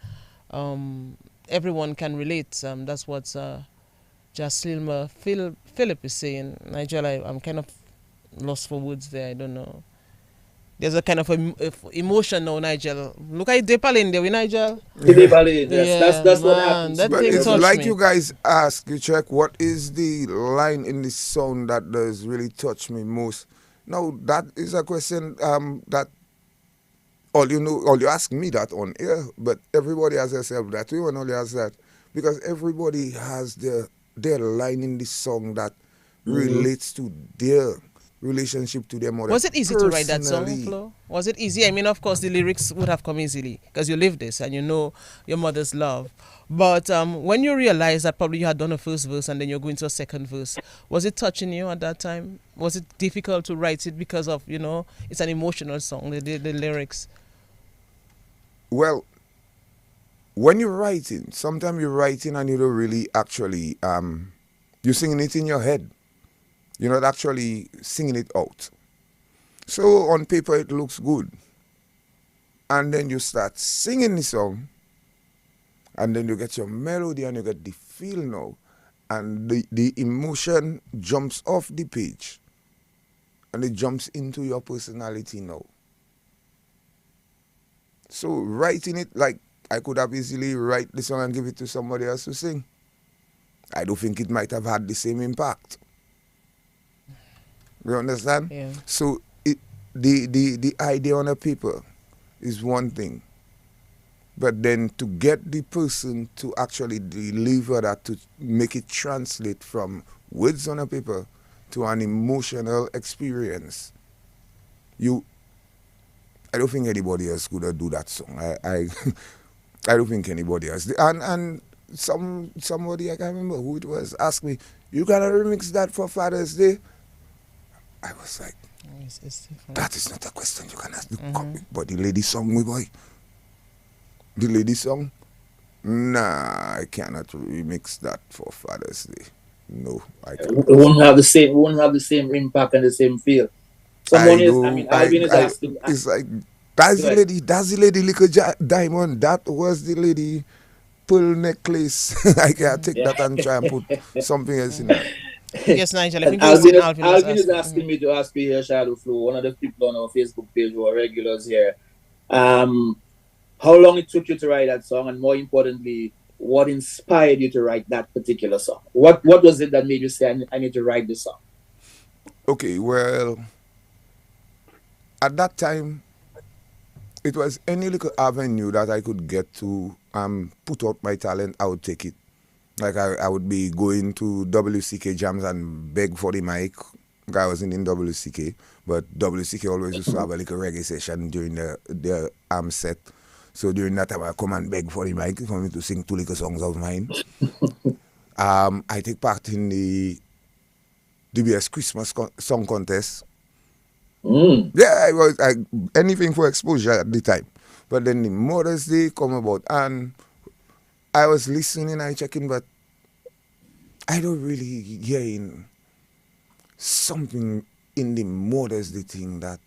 Everyone can relate. That's what Jaslilma Philip is saying. Nigel, I'm kind of lost for words there. I don't know. There's a kind of emotion now, Nigel. Look at Depalin there, Nigel. Depalin, yes. That's what happens. That But thing it's touched like me. you guys ask, you check, what is the line in the song that does really touch me most? Now, that is a question that all you ask me that on air, but everybody has herself that. We only has that. Because everybody has their line in the song that relates to their relationship to their mother. Was it easy to write that song, Personally, Flo? Was it easy? I mean, of course, the lyrics would have come easily because you live this and you know your mother's love. But when you realize that probably you had done a first verse and then you're going to a second verse, was it touching you at that time? Was it difficult to write it because of, it's an emotional song, the lyrics? Well, when you're writing, sometimes you're writing and you don't really actually, you're singing it in your head. You're not actually singing it out. So on paper it looks good. And then you start singing the song, and then you get your melody and you get the feel now. And the emotion jumps off the page. And it jumps into your personality now. So writing it, like I could have easily write the song and give it to somebody else to sing. I don't think it might have had the same impact. You understand? Yeah. So the idea on a paper is one thing. But then to get the person to actually deliver that, to make it translate from words on a paper to an emotional experience, I don't think anybody else could do that song. I don't think anybody else. And somebody, I can't remember who it was, asked me, "You gotta remix that for Father's Day?" I was like, It's that is not a question you can ask. But the lady song, my boy. The lady song? Nah, I cannot remix that for Father's Day. No, I can't. It won't have the same impact and the same feel. Alvin is asking. It's like, that's the lady Little Diamond. That was the lady pearl necklace. I can't take that and try and put something else in that. Yes, Nigel. I think Alvin is asking me to ask you here, Shadow Flow, one of the people on our Facebook page who are regulars here. How long it took you to write that song, and more importantly, what inspired you to write that particular song? What was it that made you say, I need to write this song? Okay, well, at that time, it was any little avenue that I could get to put out my talent, I would take it. Like I would be going to WCK jams and beg for the mic. I wasn't in WCK, but WCK always used to have a little reggae session during the set. So during that time, I come and beg for the mic for me to sing 2 little songs of mine. I take part in the DBS Christmas song contest. Yeah, anything for exposure at the time. But then the Mother's Day come about, and I was listening, I checking, but I don't really hear something in the Mother's Day thing that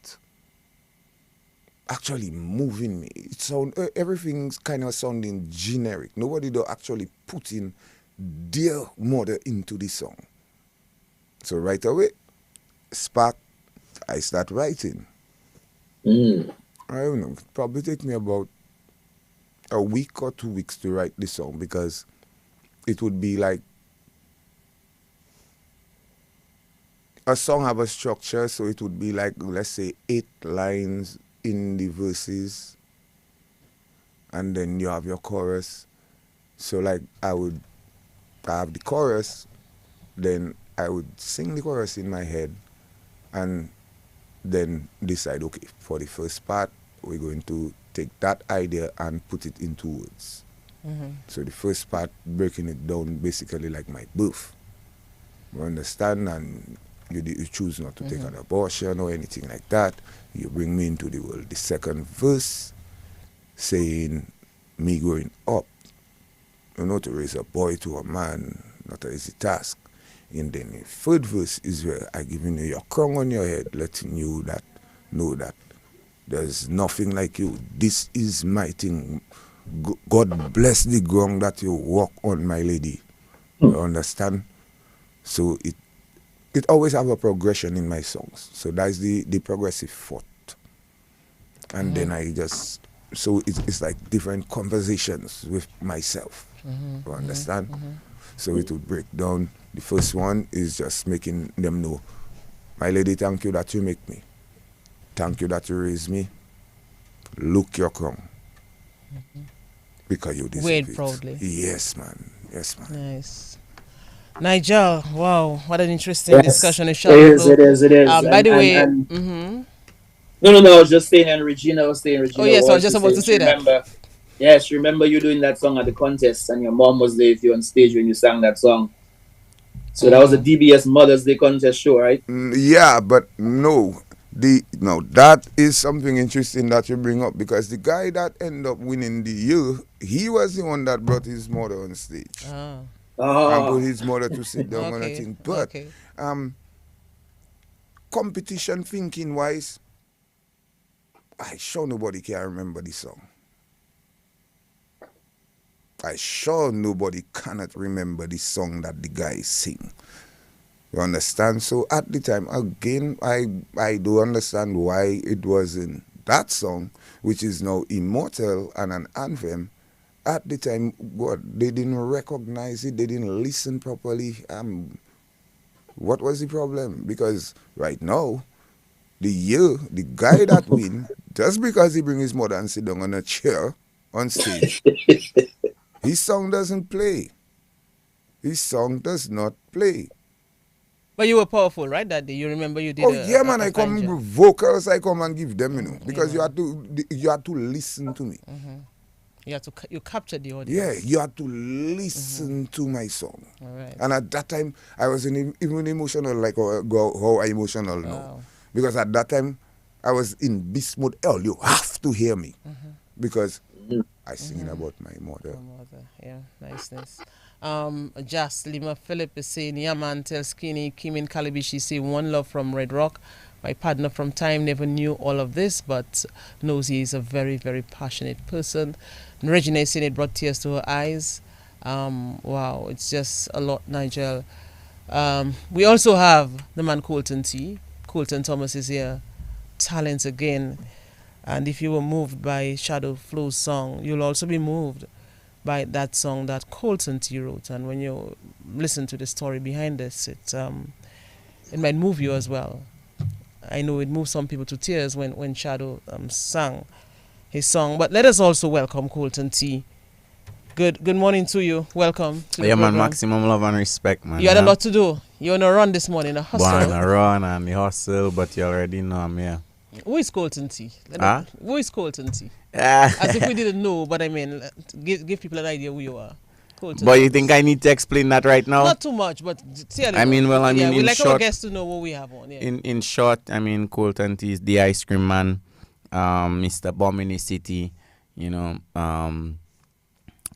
actually moving me. Everything's kind of sounding generic. Nobody do actually put in their mother into the song. So right away, spark, I start writing. I don't know, probably take me about a week or 2 weeks to write the song, because it would be like a song have a structure, so it would be like, let's say, 8 lines in the verses, and then you have your chorus. So like I have the chorus, then I would sing the chorus in my head, and then decide, okay, for the first part, we're going to take that idea and put it into words. So the first part, breaking it down basically like my birth. You understand? And you choose not to take an abortion or anything like that. You bring me into the world. The second verse, saying me growing up, to raise a boy to a man, not an easy task. And then the third verse is where I giving you your crown on your head, letting you know that there's nothing like you. This is my thing. God bless the ground that you walk on, my lady. You understand? So it always have a progression in my songs. So that's the progressive thought. And then so it's like different conversations with myself. You understand? So it would break down. The first one is just making them know, my lady, thank you that you make me. Thank you that you raise me. Look your crown. Because you deserve Wade it. proudly. Yes, man. Nice. Nigel, wow, what an interesting discussion. It is. By the way, No, I was just saying, and Regina was saying, oh yes, I was just about to say that. Yes, remember you doing that song at the contest, and your mom was there with you on stage when you sang that song. So that was a DBS Mother's Day contest show, right? Yeah, but no. That is something interesting that you bring up, because the guy that ended up winning the year, he was the one that brought his mother on stage. And put his mother to sit down on a thing. But competition thinking wise, I sure nobody can remember the song. I sure nobody cannot remember the song that the guy sing. You understand? So at the time, again, I do understand why it wasn't that song, which is now immortal and an anthem. At the time, they didn't recognize it, they didn't listen properly. What was the problem? Because right now, the guy that win, just because he bring his mother and sit down on a chair on stage, his song doesn't play. His song does not play. But you were powerful, right, that day? You remember you did. Oh yeah, man! I come with vocals. I come and give them, because you had to listen to me. You captured the audience. Yeah, you had to listen to my song. All right. And at that time, I wasn't even emotional like how I'm emotional now. Because at that time, I was in beast mode. Oh, you have to hear me, because I singing about my mother. Yeah, nice. Just Lima Philip is saying, yeah man, tell Skinny, Kim in Calabishi say, one love from Red Rock. My partner from Time never knew all of this, but knows he is a very, very passionate person. And Regina is saying it brought tears to her eyes. Wow, it's just a lot, Nigel. We also have the man Colton T. Colton Thomas is here. Talent again. And if you were moved by Shadow Flow's song, you'll also be moved by that song that Colton T wrote. And when you listen to the story behind this, it might move you as well. I know it moved some people to tears when Shadow sang his song. But let us also welcome Colton T. Good morning to you. Welcome to the program. Man, maximum love and respect, man. You had a lot to do. You're on a run this morning, a hustle. On a run and the hustle, but you already know I'm here. Who is Colton T? Who is Colton T? As if we didn't know, but I mean, give people an idea who you are. Colton But you Dogs. think I need to explain that right now? Not too much, but see a I mean, little. well, I mean, we in like our short, guests to know what we have on. Yeah. in short, I mean, Colton T is the ice cream man, Mr. Bomb in the City, you know,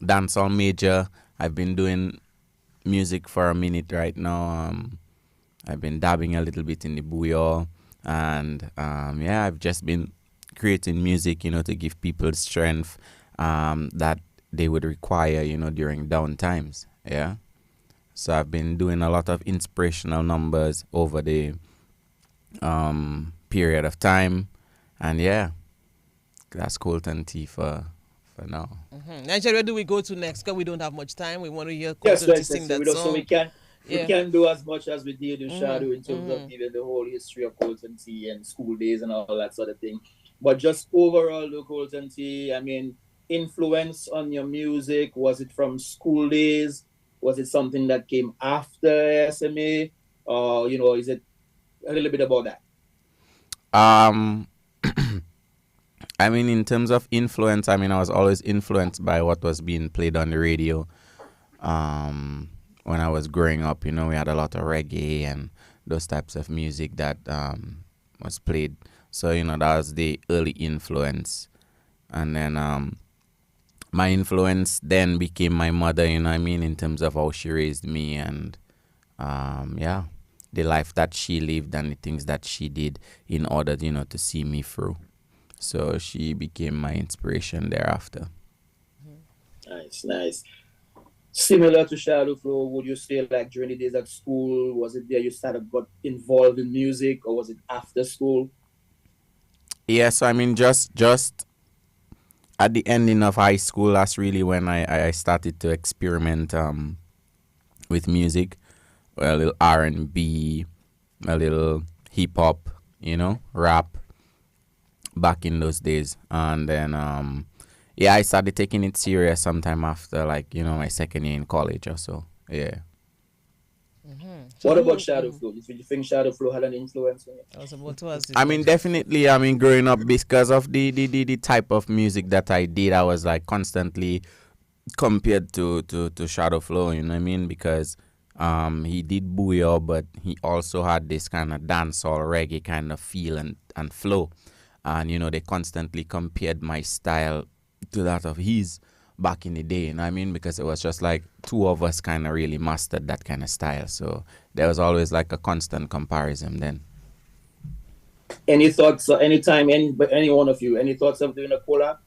dancehall major. I've been doing music for a minute right now. I've been dabbing a little bit in the bouillon, and yeah, I've just been creating music, you know, to give people strength that they would require, you know, during down times. Yeah. So I've been doing a lot of inspirational numbers over the period of time, and yeah, that's Colton T for now. Nigeria, where do we go to next? Because we don't have much time. We want to hear Yes, Colton right. to sing So that we don't, song. so we can do as much as we did with Shadow in terms of giving the whole history of Colton T and school days and all that sort of thing. But just overall, the Colton T, I mean, influence on your music, was it from school days? Was it something that came after SMA? Or, you know, is it a little bit about that? I mean, in terms of influence, I mean, I was always influenced by what was being played on the radio. When I was growing up, you know, we had a lot of reggae and those types of music that was played. So, you know, that was the early influence. And then my influence then became my mother, you know what I mean, in terms of how she raised me and, yeah, the life that she lived and the things that she did in order, you know, to see me through. So she became my inspiration thereafter. Nice. Similar to Shadow Flow, would you say like during the days at school, was it there you got involved in music, or was it after school? Yeah, so I mean, just at the ending of high school, that's really when I started to experiment with music, a little R&B, a little hip hop, you know, rap. Back in those days, and then yeah, I started taking it serious sometime after, like, you know, my second year in college or so. Yeah. What about Shadow Flow? Did you think Shadow Flow had an influence on you? I was about to ask you. I mean, definitely. I mean, growing up, because of the type of music that I did, I was like constantly compared to Shadow Flow. You know what I mean? Because he did bouillon, but he also had this kind of dancehall reggae kind of feel and flow. And, you know, they constantly compared my style to that of his back in the day, you know what I mean? Because it was just like two of us kind of really mastered that kind of style. So there was always like a constant comparison then. Any thoughts, anytime, any one of you, any thoughts of doing a collab?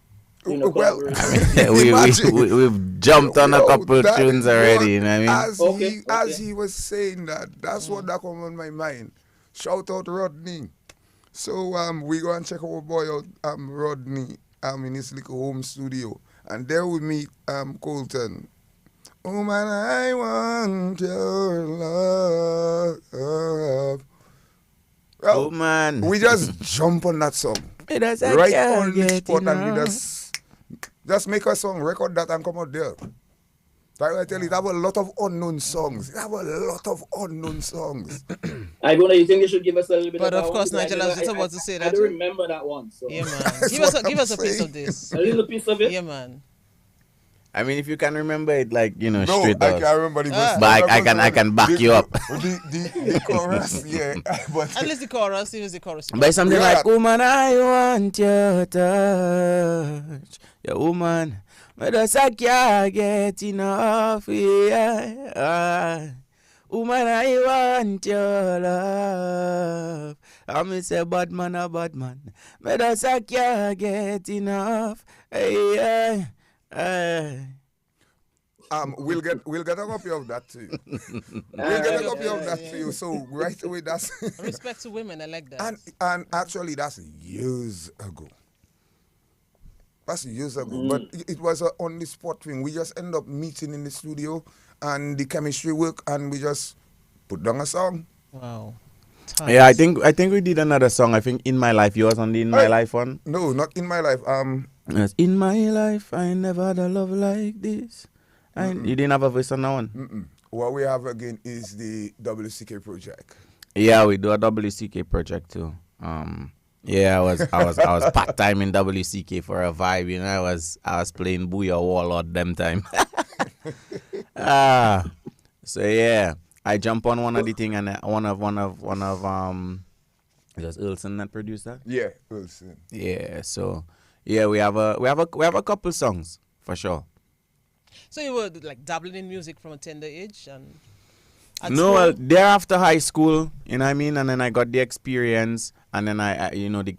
Well, Yeah, we've jumped on a couple tunes already, you know what I mean? As he was saying that's what that come on my mind. Shout out Rodney. So we go and check our boy out, Rodney, in his little home studio, and there we meet Colton. Oh man, I want your love. Well, Oh man, we just jump on that song It does right on the spot, and we just make a song, record that, and come out there. Like I tell you, that have a lot of unknown songs. Ivona, you think you should give us a little bit But of of that course, one? Nigel, I was just about to say I that. don't remember that one. So. Yeah, man. That's Give us what give us a I'm piece saying. of this. A little piece of it? Yeah, man. I mean, if you can remember it, like, you know, No, straight I out. can't remember the verse. But I can back you up. The chorus, yeah. But At least the chorus, even the chorus. By something Yeah. like, woman, I want your touch. Yeah, woman, but I can't get enough. Yeah. Woman, I want your love. I'm say bad man, but I can't get enough. Hey. we'll get a copy of that too. We'll get a copy of that to you. So right away, that's Respect to women, I like that. and actually that's years ago. But it was a on the spot thing. We just end up meeting in the studio, and the chemistry work, and we just put down a song. Wow. Yeah, I think we did another song. I think In My Life. You was on the In My Hey. Life one. No, not In My Life. Yes, in my life, I never had a love like this. You didn't have a voice on that one? What we have again is the WCK project. Yeah, we do a WCK project too. Yeah, I was part time in WCK for a vibe. You know, I was playing Booyah Warlord them time. So yeah, I jump on one of the thing and it was Ilson that produced that. Yeah, Wilson. Yeah, so yeah, we have a couple songs for sure. So you were like dabbling in music from a tender age and at No, school? well, there after high school, you know what I mean, and then I got the experience, and then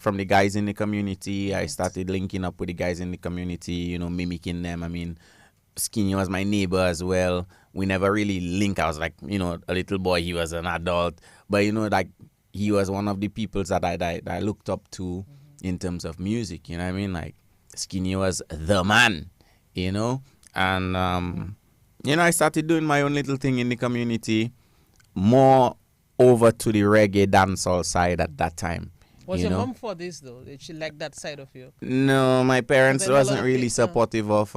from the guys in the community, I started linking up with the guys in the community, mimicking them. I mean, Skinny was my neighbor as well. We never really linked. I was like, a little boy. He was an adult, but like he was one of the people that I looked up to in terms of music. You know what I mean? Like Skinny was the man, and I started doing my own little thing in the community, more over to the reggae dancehall side at that time. Was you your know? mom for this though? Did she like that side of you? No, my parents Then a lot wasn't of really it, supportive of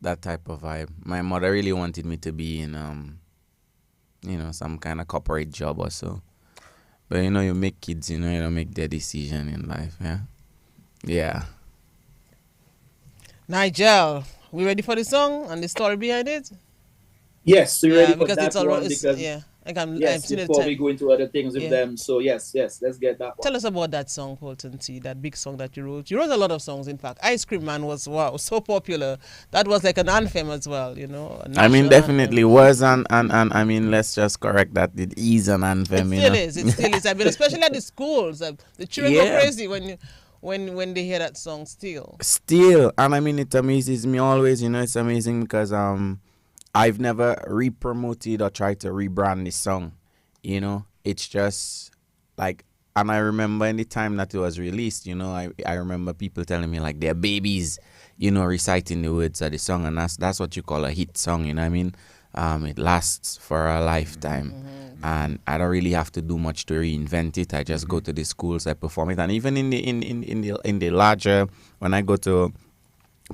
that type of vibe. My mother really wanted me to be in some kind of corporate job or so. But you make kids, you don't make their decision in life, yeah. Yeah. Nigel, we ready for the song and the story behind it? Yes, so you're ready for because that it's all one it's, because yeah. I've yes, seen it. before we go into other things with Yeah. them. So yes, let's get that one. Tell us about that song, Colton T, that big song that you wrote. You wrote a lot of songs, in fact. Ice Cream Man was so popular. That was like an anthem as well, a I mean, national definitely anthem. was and I mean, let's just correct that. It is an anthem, It still is. It still is. I mean, especially at the schools, the children go Yeah. crazy when they hear that song. Still, and I mean, it amazes me always. It's amazing because I've never re-promoted or tried to rebrand this song. It's just like, and I remember in the time that it was released, I remember people telling me like they're babies, reciting the words of the song, and that's what you call a hit song. You know what I mean? It lasts for a lifetime. And I don't really have to do much to reinvent it. I just go to the schools, I perform it, and even in the larger, when I go to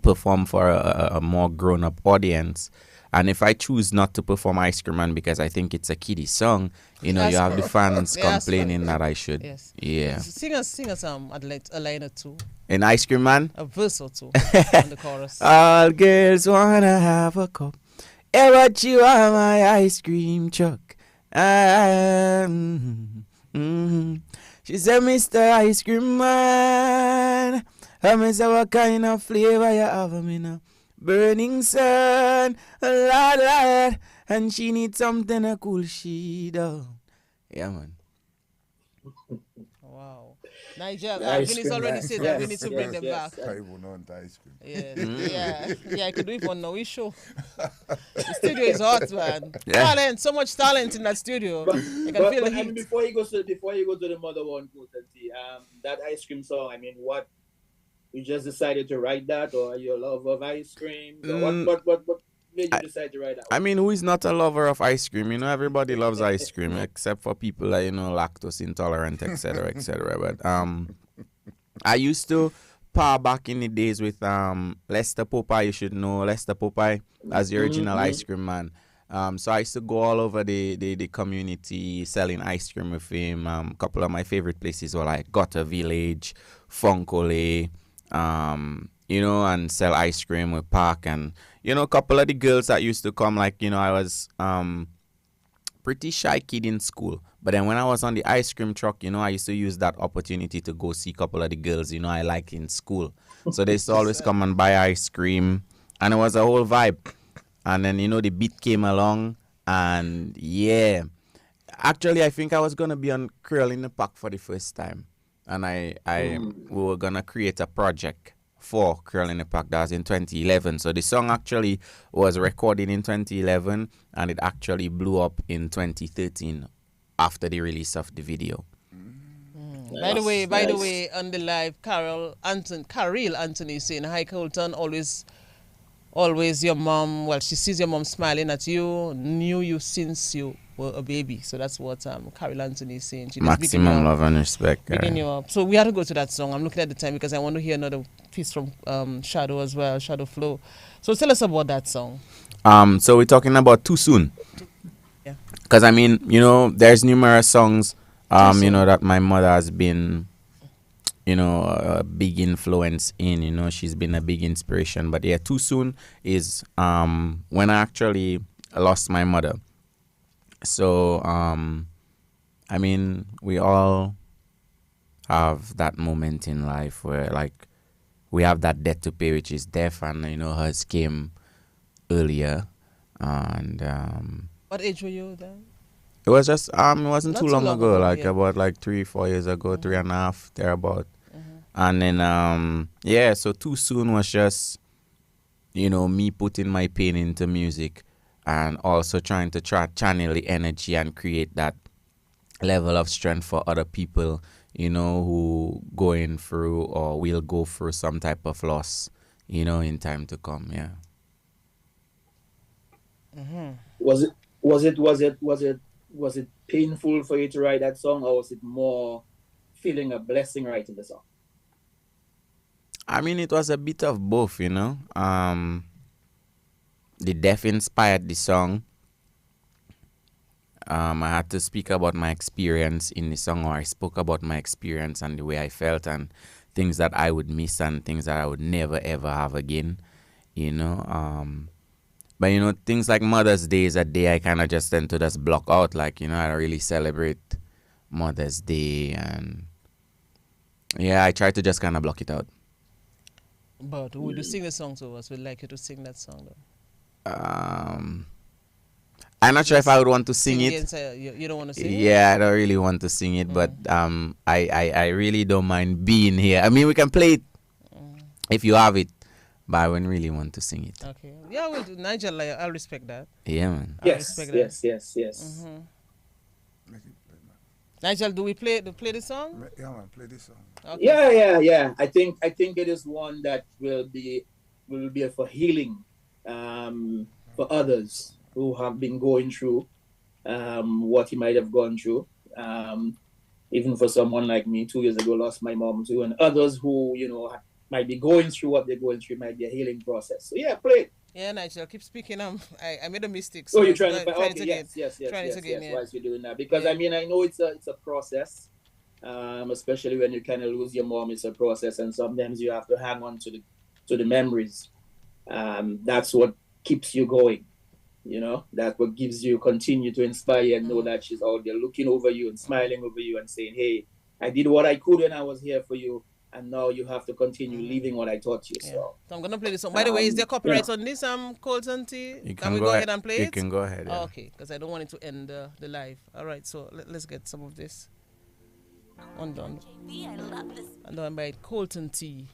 perform for a more grown up audience, and if I choose not to perform Ice Cream Man because I think it's a kiddie song, you have the fans They ask for complaining it. that I should. Yes. Yeah. Sing us a line or two, In Ice Cream Man, a verse or two on the chorus. all girls wanna have a cup. Hey, but you are my ice cream truck. She said, Mr. Ice Cream Man, I say, what kind of flavor you have, now? Burning sun, lad, and she needs something to cool she down. Yeah, man. Wow. Nigel, Ice Vinny's cream, already yes, said that we yes, need to yes, bring them yes. back. I even want ice cream. Yes. Yeah, I could do it for no show. The studio is hot, man. Yeah. Talent, so much talent in that studio. You can feel the I mean, heat. before you go to the mother one, Potency, that ice cream song. I mean, what you just decided to write that, or are you a lover of ice cream? So what made you decide to write that? I mean, who is not a lover of ice cream? Everybody loves ice cream except for people that, lactose intolerant, etc., etc. But I used to power back in the days with Lester Popeye. You should know Lester Popeye as the original ice cream man. So I used to go all over the community selling ice cream with him. A couple of my favorite places were like Gutter Village, Funkole, and sell ice cream with Park. And, a couple of the girls that used to come, like, I was pretty shy kid in school. But then when I was on the ice cream truck, I used to use that opportunity to go see a couple of the girls, I liked in school. So they used to always come and buy ice cream. And it was a whole vibe. And then, the beat came along. And, yeah. Actually, I think I was going to be on Curl in the Park for the first time. And we were going to create a project for Curl in the Park. That was in 2011. So the song actually was recorded in 2011. And it actually blew up in 2013 after the release of the video. By the way, on the live, Carol Anthony is saying, hi, Colton, always your mom, well, she sees your mom smiling at you, knew you since you were a baby. So that's what Carol Anthony is saying. She Maximum love and respect. Picking you up. So we had to go to that song. I'm looking at the time because I want to hear another piece from Shadow as well, Shadow Flow. So tell us about that song. So we're talking about Too Soon. Yeah. Because, there's numerous songs, that my mother has been a big influence in. She's been a big inspiration. But yeah, Too Soon is when I actually lost my mother. So I mean, we all have that moment in life where like we have that debt to pay, which is death, and hers came earlier. And What age were you then? it was just it wasn't Not too too long long ago, ago, like yeah. about like 3-4 years ago, 3.5 thereabout. And then yeah, so Too Soon was just me putting my pain into music, and also trying to channel the energy and create that level of strength for other people, who going through or will go through some type of loss, in time to come. Yeah. Was it painful for you to write that song, or was it more feeling a blessing writing the song? I mean, it was a bit of both, The death inspired the song. I had to speak about my experience in the song, or I spoke about my experience and the way I felt and things that I would miss and things that I would never ever have again, But things like Mother's Day is a day I kind of just tend to just block out. Like, I don't really celebrate Mother's Day, and yeah, I try to just kind of block it out. But would you sing the song to us? We'd like you to sing that song though. I'm not sure if I would want to sing the it. entire- you don't want to sing it? Yeah, I don't really want to sing it, but I really don't mind being here. I mean, we can play it if you have it, but I wouldn't really want to sing it. Okay. Yeah, we'll do. Nigel, I'll respect that. Yeah, man. I Yes, respect that. yes. Nigel, do we play the song? Yeah, man, play this song. Okay. Yeah. I think it is one that will be for healing, for others who have been going through what he might have gone through. Even for someone like me, 2 years ago, lost my mom too, and others who might be going through what they're going through, might be a healing process. So yeah, play it. Yeah, Nigel, keep speaking. I made a mistake. So you're I'm trying to try it okay, again. yes. Trying it again, yeah. Whilst you're doing that, because Yeah. I mean, I know it's a process, especially when you kind of lose your mom. It's a process, and sometimes you have to hang on to the memories. That's what keeps you going. That's what gives you continue to inspire and know that she's out there looking over you and smiling over you and saying, "Hey, I did what I could when I was here for you, and now you have to continue living what I taught you." Yeah. So. So I'm gonna play this song. By the way, is there copyright on this? Colton T. You Can we go ahead and play You it? can go ahead. Yeah. Oh, okay, because I don't want it to end the live. All right, so let's get some of this. Undone. Undone by Colton T.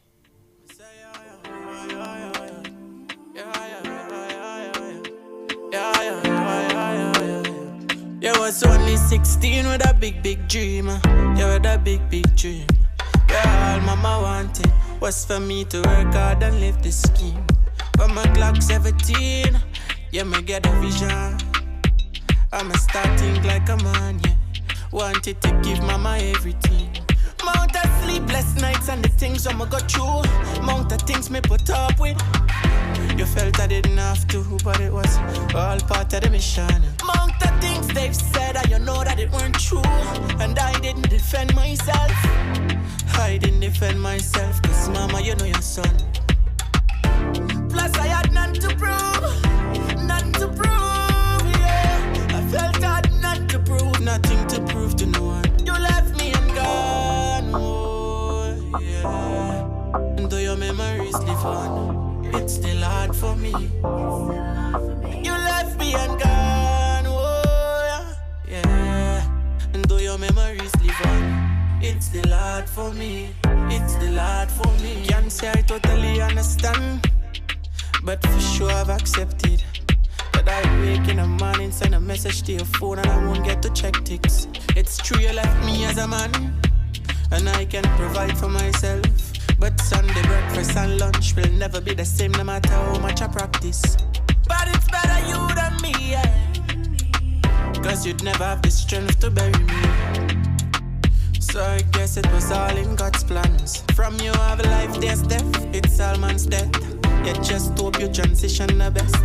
You was only 16 with a big dream. You with a big dream. Yeah, all mama wanted was for me to work hard and live the scheme. But my clock 17, yeah, me get a vision. I'ma start think like a man, yeah. Wanted to give mama everything. Mount of sleepless nights and the things I'ma go through. Mount of things me put up with. You felt I didn't have to, but it was all part of the mission. Mount of things they've said, and you know that it weren't true. And I didn't defend myself. I didn't defend myself, cause mama, you know your son. Plus I had none to prove, yeah. I felt I had none to prove, nothing to prove to no one. You left me and gone, oh, yeah. And though your memories live on, it's still hard for me. You left me and gone, oh, yeah. And though your memories live on, it's still hard for me. It's still hard for me. Can't say I totally understand, but for sure I've accepted that I wake in the morning, send a message to your phone, and I won't get to check ticks. It's true you left me as a man, and I can provide for myself. But Sunday breakfast and lunch will never be the same, no matter how much I practice. But it's better you than me, yeah. Cause you'd never have the strength to bury me. So I guess it was all in God's plans. From you have life, there's death, it's all man's death. Yet just hope you transition the best.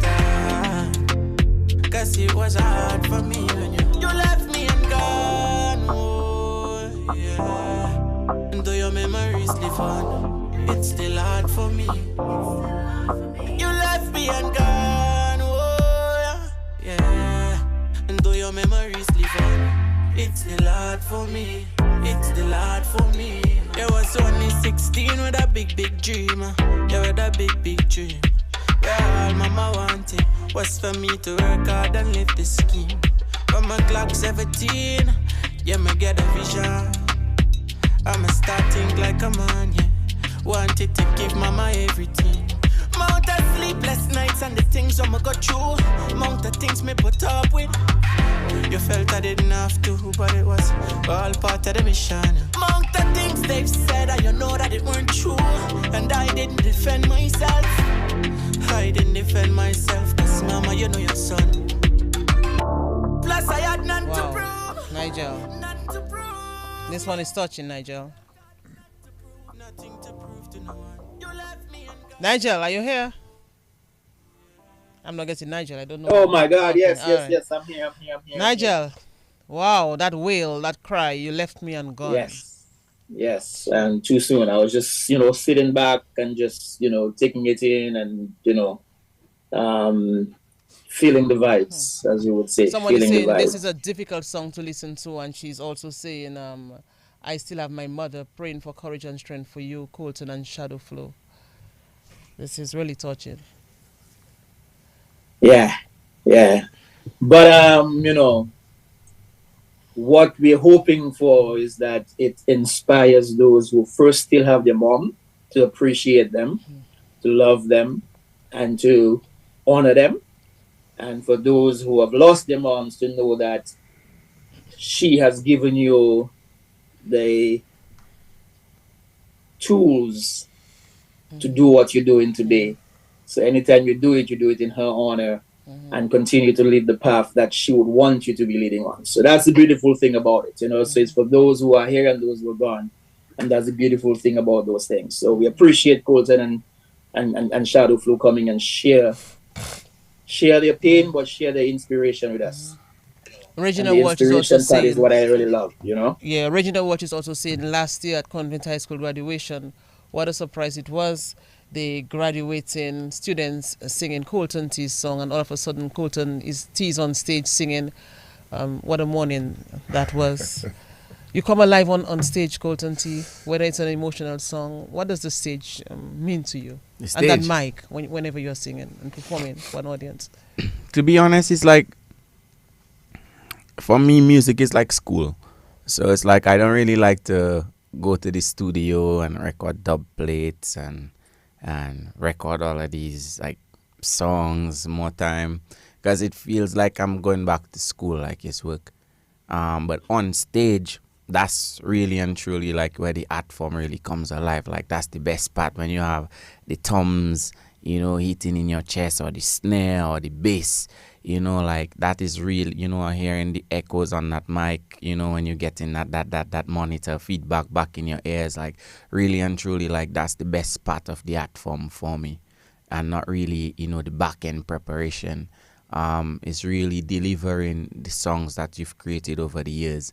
Cause it was hard for me when you left me and gone, oh yeah. And though your memory fun. It's still hard for me. You left me and gone, oh yeah. And though your memories live on, it's still hard for me. It's still hard for me. You was only 16 with a big dream. You with a big dream. Where all mama wanted was for me to work hard and live the scheme. From my clock 17, yeah, me get a vision. I'ma start think like a man, yeah. Wanted to give mama everything. Mount of sleepless nights and the things I'ma go through. Mount of things me put up with. You felt I didn't have to, but it was all part of the mission. Mount of things they've said, and you know that it weren't true. And I didn't defend myself. I didn't defend myself, cause mama, you know your son. Plus I had none to prove. Nigel. None to prove. This one is touching, Nigel. Nothing to prove to no one. You left me and gone. Nigel, are you here? I'm not getting Nigel. I don't know. Oh my God! Okay, Yes, all yes, right. yes. I'm here. I'm here. Nigel, wow, that wail, that cry, you left me and gone. Yes, and too soon. I was just, sitting back and just, taking it in and, feeling the vibes, as you would say. Someone is feeling saying the vibes. this is a difficult song to listen to, and she's also saying, I still have my mother praying for courage and strength for you, Colton and Shadow Flow. This is really touching. Yeah. But, what we're hoping for is that it inspires those who first still have their mom to appreciate them, to love them, and to honor them. And for those who have lost their moms to know that she has given you the tools to do what you're doing today. So anytime you do it in her honor and continue to lead the path that she would want you to be leading on. So that's the beautiful thing about it, So it's for those who are here and those who are gone. And that's the beautiful thing about those things. So we appreciate Colton and Shadow Flow coming and share their pain, but share their inspiration with us. Reginald And the Watch is also inspiration part is saying, what I really love, yeah, Reginald Watch is also saying last year at Convent High School graduation, what a surprise it was. The graduating students singing Colton T's song, and all of a sudden Colton T's on stage singing. What a morning that was. You come alive on stage, Colton T, whether it's an emotional song. What does the stage mean to you? The And that stage? mic, whenever you're singing and performing for an audience. To be honest, it's like, for me, music is like school. So it's like I don't really like to go to the studio and record dub plates and record all of these like songs more time, because it feels like I'm going back to school, like it's work. But on stage, that's really and truly like where the art form really comes alive. Like that's the best part, when you have the toms, hitting in your chest, or the snare or the bass, like that is real, hearing the echoes on that mic, when you're getting that monitor feedback back in your ears, like really and truly, like that's the best part of the art form for me. And not really, the back end preparation. It's really delivering the songs that you've created over the years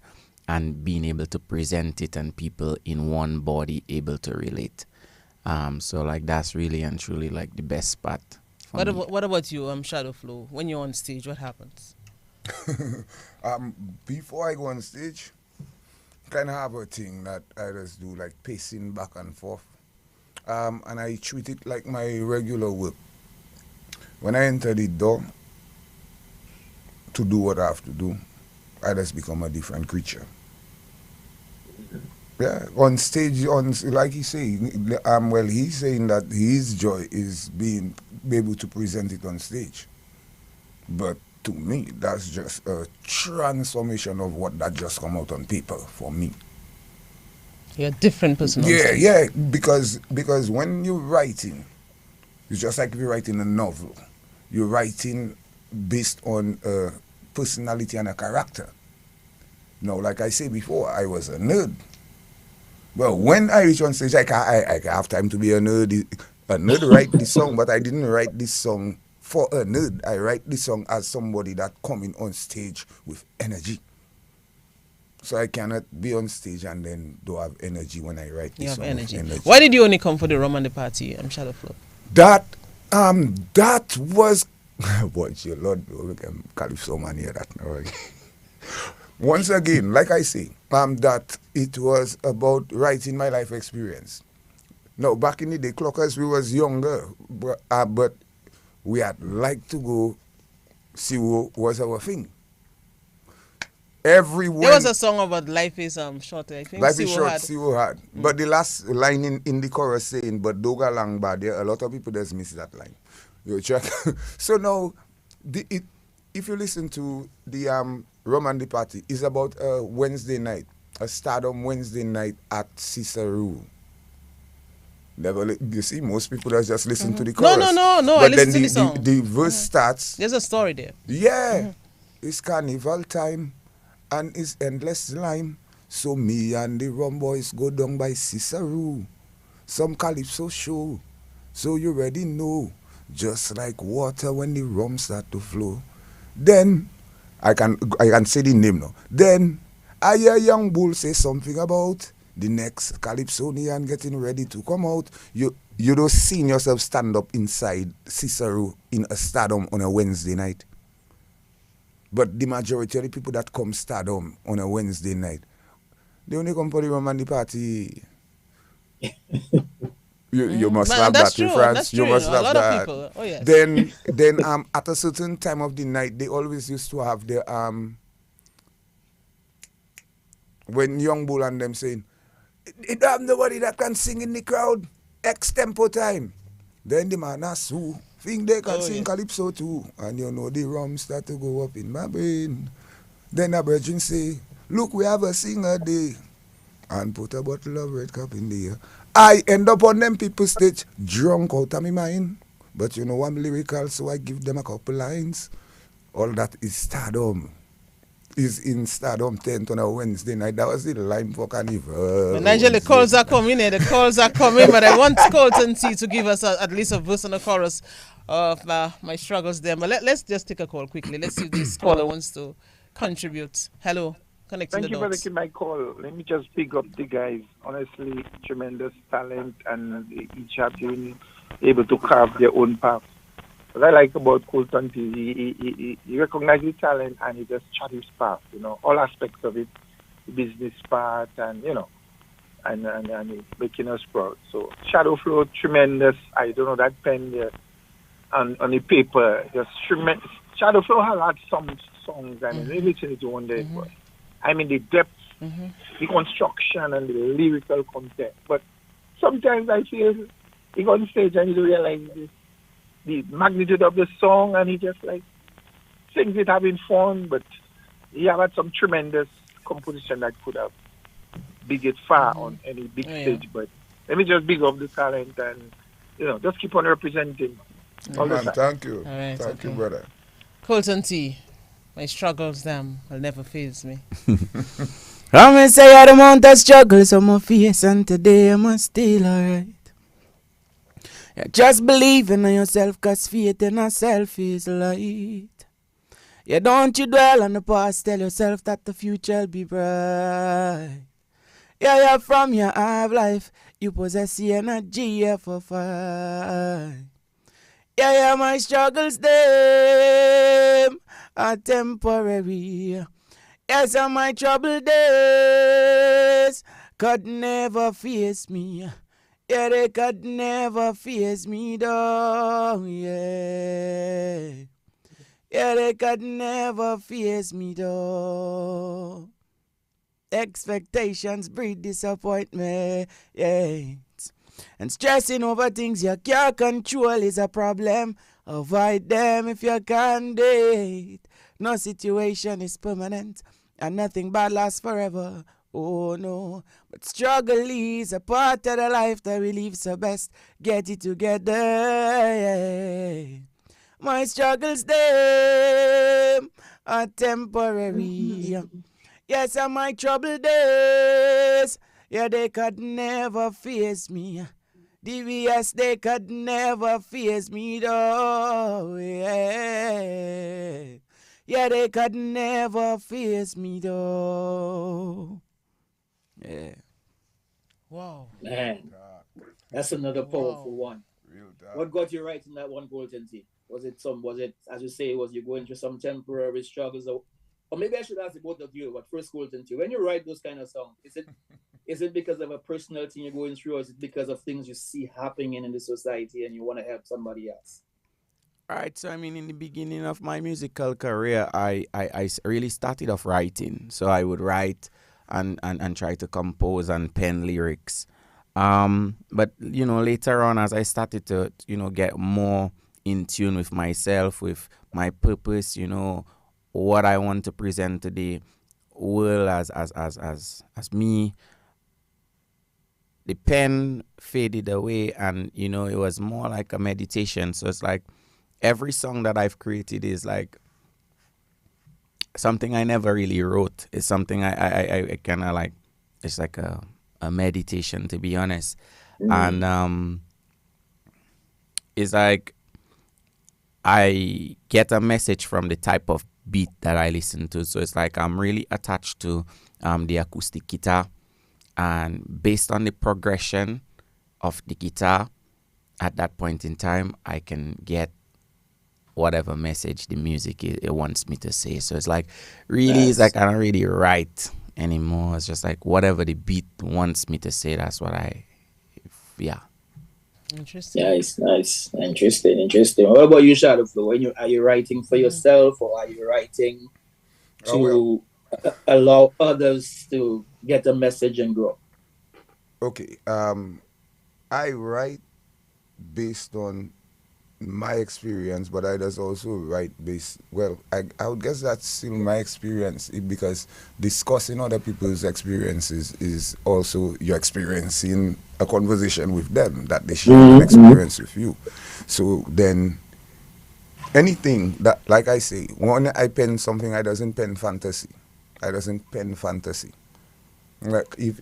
and being able to present it and people in one body able to relate. So like that's really and truly like the best part. What about you, Shadow Flow? When you're on stage, what happens? Before I go on stage, kind of have a thing that I just do, like pacing back and forth. And I treat it like my regular work. When I enter the door to do what I have to do, I just become a different creature. Yeah, on stage, like he say, he's saying that his joy is being able to present it on stage. But to me, that's just a transformation of what that just come out on paper for me. You're a different person. on Yeah, stage. yeah, because when you're writing, it's just like if you're writing a novel. You're writing based on a personality and a character. Now, like I said before, I was a nerd. Well, when I reach on stage, I have time to be a nerd. A nerd write this song, but I didn't write this song for a nerd. I write this song as somebody that coming on stage with energy. So I cannot be on stage and then don't have energy when I write this You have song. energy. Why did you only come for the rum and the party? Shadow Flow. That was what your Lord we can Calypso man hear that now. Once again, like I say, that it was about writing my life experience. Now back in the day, Clockers, we was younger, but we had like to go see what was our thing. There was a song about life is short. I think life is short, see what hard. But the last line in the chorus saying, "But don't go long bad." There a lot of people just miss that line. You check. So now, if you listen to the Rum and the Party, it's about a Wednesday night, a Stardom Wednesday night at Cicero. You see, most people just listen to the chorus. No. But I then listen to the song. the verse starts. There's a story there. Yeah, it's carnival time and it's endless lime. So me and the rum boys go down by Cicero. Some calypso show. So you already know. Just like water when the rum start to flow. Then I can say the name now. Then I hear young bull say something about the next Calypsonian getting ready to come out. You don't see yourself stand up inside Cicero in a Stardom on a Wednesday night. But the majority of the people that come Stardom on a Wednesday night, they only come for the Rum and the Party. You must have that true, reference. You must have a lot that. of people. Oh yes. Then at a certain time of the night, they always used to have their when Young Bull and them saying, "It don't have nobody that can sing in the crowd. X-tempo time." Then the man asks who think they can sing calypso too, and you know the rum start to go up in my brain. Then a virgin say, "Look, we have a singer day," and put a bottle of red cup in the air. I end up on them people's stage drunk out of my mind. But you know I'm lyrical, so I give them a couple lines. All that is Stardom. Is in Stardom tent on a Wednesday night. That was the line for Carnival. Nigel, the calls are coming in. But I want Colton T to give us at least a verse and a chorus of my struggles there. But let's just take a call quickly. Let's see if this caller wants to contribute. Hello. Thank you for taking my call. Let me just pick up the guys. Honestly, tremendous talent, and each have been able to carve their own path. What I like about Colton is he recognizes talent and he just chart his path. You know, all aspects of it, the business part, and you know, and making us proud. So Shadow Flow, tremendous. I don't know that pen there on the paper, just tremendous. Shadow Flow has had some songs and really listen to one day. I mean, the depth, the construction, and the lyrical content. But sometimes I feel he goes on stage and he realize the magnitude of the song, and he just like sings it having fun. But he have had some tremendous composition that could have big it far on any big stage. But let me just big up the talent and just keep on representing. All the time. Thank you, right, thank you, brother. Colton T. My struggles, them will never faze me. I'm say I the amount of struggles on my face, and today I'm still alright. Yeah, just believe in yourself, cause faith in yourself is light. Yeah, don't you dwell on the past, tell yourself that the future will be bright. Yeah, from your have life, you possess the energy for fight. Yeah, my struggles, them are temporary. Yes, and my troubled days could never face me. Yeah, they could never face me, though. Yeah, they could never face me, though. Expectations breed disappointment. Yeah. And stressing over things you can't control is a problem. Avoid them if you can date. No situation is permanent, and nothing bad lasts forever. Oh no, but struggle is a part of the life that we live, so best get it together. Yeah. My struggles, them are temporary. Yes, and my troubled days, yeah, they could never face me. DVS, they could never face me, though. Yeah. Yeah, they could never face me though. Yeah. Wow. Man, that's another powerful Wow. one. Real What got you writing that one, Colton T? Was it, as you say, was you going through some temporary struggles? Or maybe I should ask the both of you, but first, Colton T, when you write those kind of songs, is it because of a personal thing you're going through, or is it because of things you see happening in the society and you want to help somebody else? Right, so I mean, in the beginning of my musical career, I really started off writing. So I would write and try to compose and pen lyrics. But, later on, as I started to, get more in tune with myself, with my purpose, what I want to present to the world as me, the pen faded away, and, it was more like a meditation. So it's like, every song that I've created is like something I never really wrote. It's something I kind of like. It's like a meditation, to be honest. And it's like I get a message from the type of beat that I listen to. So it's like I'm really attached to the acoustic guitar, and based on the progression of the guitar at that point in time, I can get whatever message the music it wants me to say. So it's like, really, it's like I don't really write anymore. It's just like whatever the beat wants me to say, that's what yeah. Interesting. Nice. Interesting. What about you, Shadow Flow? Are you writing for yourself, or are you writing to allow others to get a message and grow? Okay. I write based on my experience, but I just also write based. Well, I would guess that's still my experience, because discussing other people's experiences is also your experiencing a conversation with them, that they share an experience with you. So then, anything that, like I say, when I pen something, I doesn't pen fantasy. Like if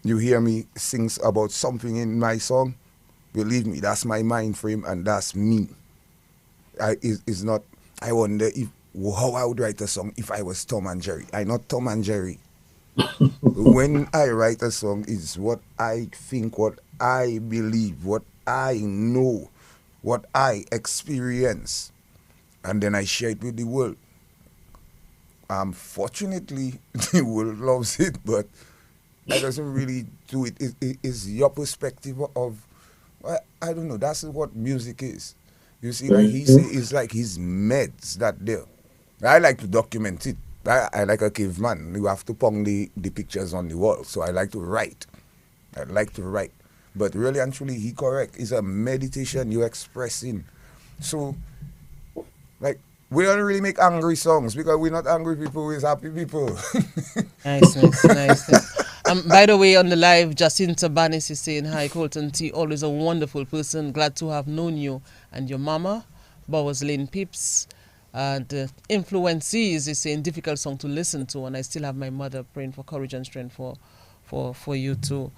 you hear me sing about something in my song, believe me, that's my mind frame and that's me. It's not. I wonder how I would write a song if I was Tom and Jerry. I'm not Tom and Jerry. When I write a song, it's what I think, what I believe, what I know, what I experience, and then I share it with the world. Fortunately, the world loves it, but that doesn't really do it. It's your perspective of, I don't know. That's what music is. You see, like he say, it's like his meds that there. I like to document it. I like a caveman. You have to pong the pictures on the wall. So I like to write. But really and truly, he correct. It's a meditation you're expressing. So, like, we don't really make angry songs because we're not angry people, we're happy people. Nice. By the way, on the live, Jacinta Banis is saying, hi, Colton T, always a wonderful person. Glad to have known you and your mama. Bowers Lane Pips. And Influences is saying, difficult song to listen to. And I still have my mother praying for courage and strength for you too.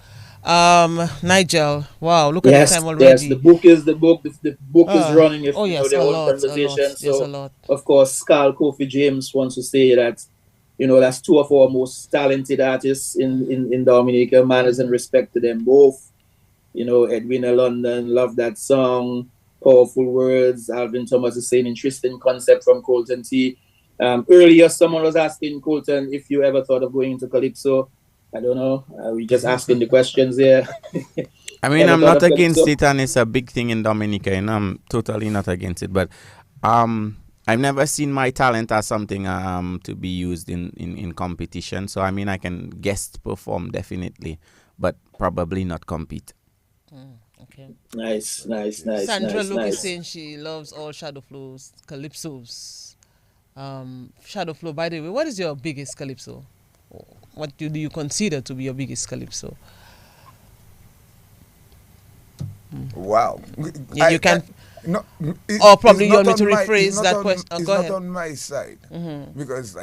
Nigel, wow, look at the time already. Yes, the book is running. If yes, their a own lot. conversation. Yes, so a lot. Of course, Carl Kofi James wants to say that, that's two of our most talented artists in Dominica. Manners and respect to them both. Edwina London, love that song. Powerful words. Alvin Thomas is saying interesting concept from Colton T. Earlier, someone was asking Colton if you ever thought of going into Calypso. I don't know. We just asking the questions here. I mean, I'm not against it, and it's a big thing in Dominica, and I'm totally not against it. But I've never seen my talent as something to be used in competition. So, I mean, I can guest perform definitely, but probably not compete. Okay. Nice. Sandra Luke is saying she loves all Shadow Flows, Calypsos. Shadow Flow, by the way, what is your biggest Calypso? What do you consider to be your biggest Calypso? Wow. You can... or probably you want me to rephrase that question. It's go not ahead. on my side. Because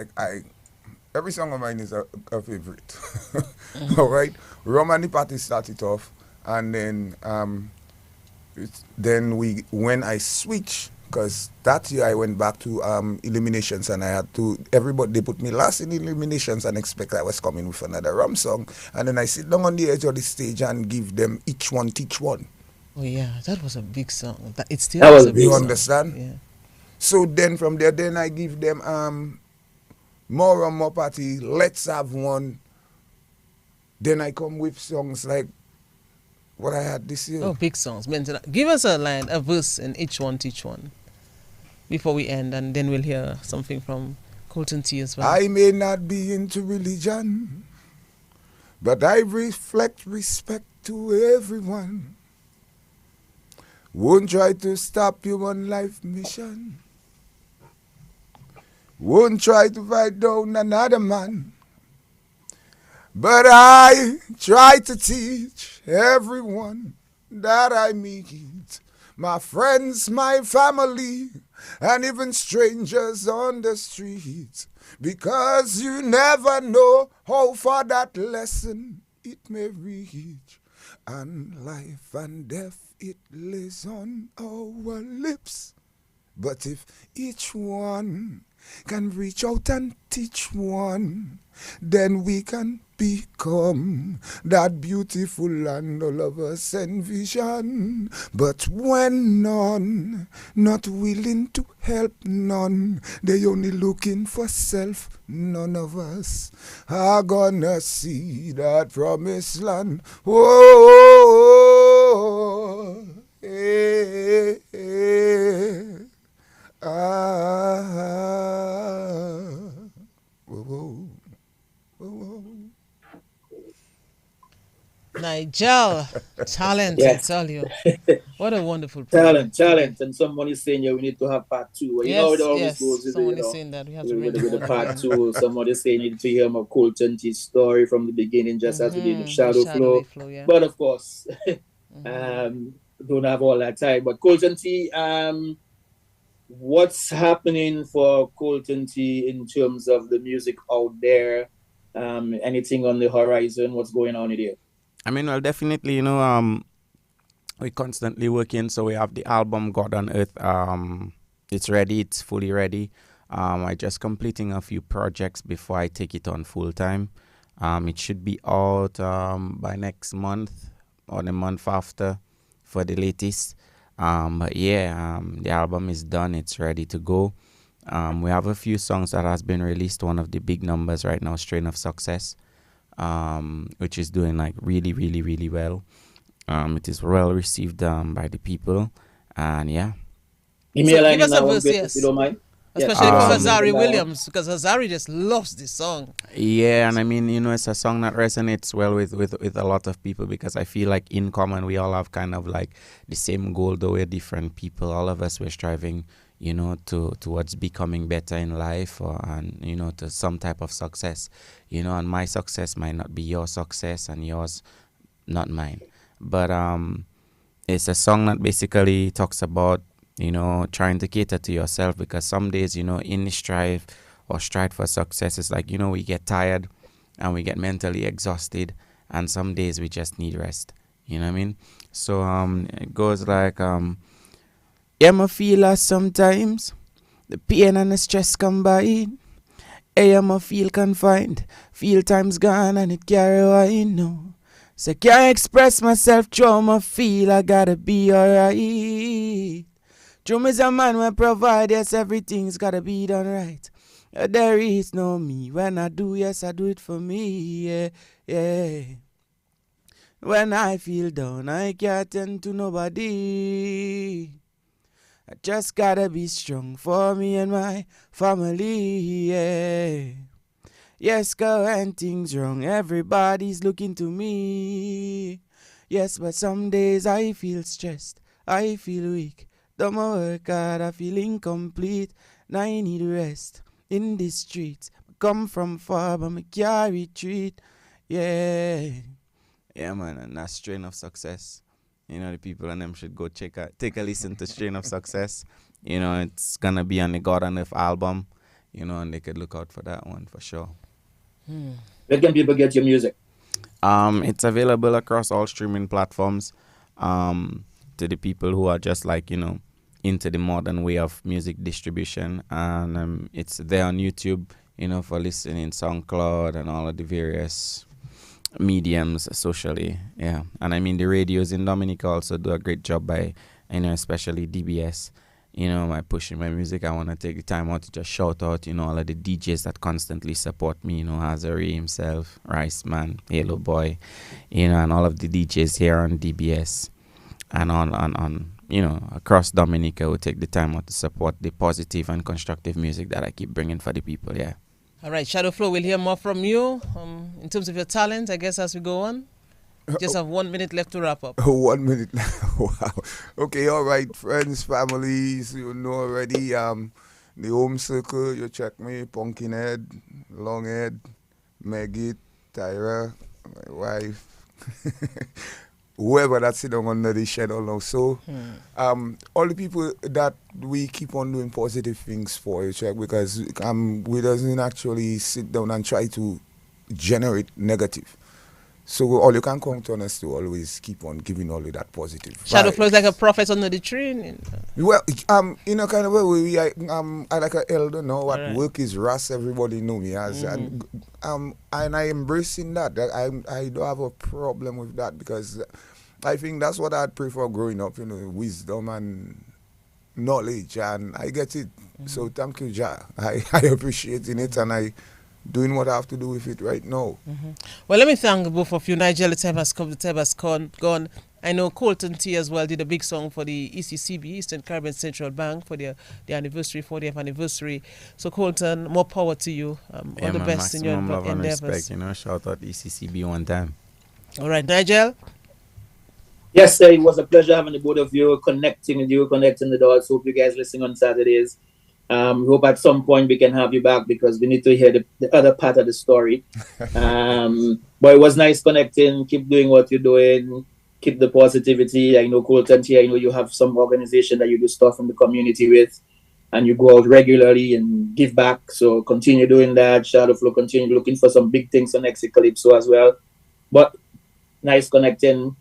every song of mine is a favorite. All right? Romani Party started off, and then when I switch Because that year I went back to Eliminations and I had to, everybody, they put me last in Eliminations and expect I was coming with another rum song. And then I sit down on the edge of the stage and give them each one, teach one. Oh yeah, that was a big song. It still That is was a big You song. understand? Yeah. So then from there, then I give them more rum, more party, let's have one. Then I come with songs like what I had this year. Oh, big songs. Give us a line, a verse in each one, teach one, before we end, and then we'll hear something from Colton T as well. I may not be into religion, but I reflect respect to everyone. Won't try to stop human life mission. Won't try to fight down another man. But I try to teach everyone that I meet, my friends, my family, and even strangers on the street, because you never know how far that lesson it may reach. And life and death, it lays on our lips. But if each one can reach out and teach one, then we can become that beautiful land all of us envision. But when none, not willing to help none, they only looking for self, none of us are gonna see that promised land. Oh, eh, eh, whoa, whoa. Nigel, talent, Yes. I tell you. What a wonderful program. Talent. And someone is saying, yeah, we need to have part two. Well, you know, it always goes with, Someone is saying that we have to bring with the the one part again. two. Someone is saying, you need to hear more Colton T's story from the beginning, just as we did in Shadow Flow. Yeah. But of course, don't have all that time. But Colton T, what's happening for Colton T in terms of the music out there? Anything on the horizon? What's going on in here? I mean, well, definitely, you know, we're constantly working. So we have the album God on Earth. It's ready. It's fully ready. I'm just completing a few projects before I take it on full time. It should be out by next month or the month after for the latest. But yeah, the album is done. It's ready to go. We have a few songs that has been released. One of the big numbers right now, Strain of Success, which is doing like really, really, really well. It is well received by the people, and yeah. Email give us a verse, if you don't mind. Especially for Hazari Williams, because Hazari just loves this song. Yeah, and I mean, you know, it's a song that resonates well with a lot of people, because I feel like in common we all have kind of like the same goal, though we're different people. All of us, we're striving, you know, towards becoming better in life, and you know, to some type of success, you know. And my success might not be your success, and yours not mine. But it's a song that basically talks about, you know, trying to cater to yourself, because some days, you know, in the strive for success, it's like, you know, we get tired and we get mentally exhausted, and some days we just need rest. You know what I mean? So it goes like, yeah, I feel as sometimes the pain and the stress combine. Hey, I feel confined, feel time's gone and it carry wine, no. So can't express myself, through my feel, I gotta be alright. True is a man will provide, yes, everything's gotta be done right. There is no me, when I do, yes, I do it for me, yeah, yeah. When I feel down, I can't tend to nobody. I just gotta be strong for me and my family, yeah. Yes, girl, when things wrong, everybody's looking to me. Yes, but some days I feel stressed, I feel weak. Though my work hard, I feel incomplete. Now I need rest in the streets. I come from far, but I can't retreat. Yeah, yeah, man, and that's Strain of Success. You know, the people and them should go take a listen to Strain of Success. You know, it's gonna be on the God on Earth album. You know, and they could look out for that one for sure. Where can people get your music? It's available across all streaming platforms. To the people who are just like, you know, into the modern way of music distribution, and it's there on YouTube, for listening, SoundCloud, and all of the various mediums socially. Yeah, and I mean the radios in Dominica also do a great job by, especially DBS. By pushing my music. I want to take the time out to just shout out, all of the DJs that constantly support me, Azari himself, Rice Man, Halo Boy, and all of the DJs here on DBS and on across Dominica who take the time out to support the positive and constructive music that I keep bringing for the people, yeah. All right, Shadow Flow, we'll hear more from you in terms of your talent, I guess, as we go on. Just have 1 minute left to wrap up. 1 minute. Wow. Okay, all right, friends, families, you know already. The home circle, you check me, Pumpkinhead, Longhead, Maggie, Tyra, my wife, whoever that's sitting under the shadow now. So, all the people that we keep on doing positive things for, you check, because we doesn't actually sit down and try to generate negative. So all you can count on us to always keep on giving all of that positive. Shadow Flow is like a prophet under the tree. Well, in a kind of a way, I like an elder now. What right. Work is Ras, everybody know me as, and I embracing that. I don't have a problem with that because I think that's what I'd prefer growing up. Wisdom and knowledge, and I get it. So thank you, Ja. I appreciate it, and I. Doing what I have to do with it right now. Well, let me thank both of you. Nigel, the time has come, the time has gone. I know Colton T as well did a big song for the ECCB, Eastern Caribbean Central Bank, for the anniversary, 40th anniversary. So Colton, more power to you. All the best in your endeavors. Respect, shout out ECCB one time. All right, Nigel? Yes, sir, it was a pleasure having the both of you, connecting the dots. Hope you guys listening on Saturdays. We hope at some point we can have you back because we need to hear the other part of the story. But it was nice connecting. Keep doing what you're doing. Keep the positivity. I know Colton here. I know you have some organization that you do stuff in the community with, and you go out regularly and give back. So continue doing that. Shadow Flow, continue looking for some big things on Exit Calypso as well. But nice connecting.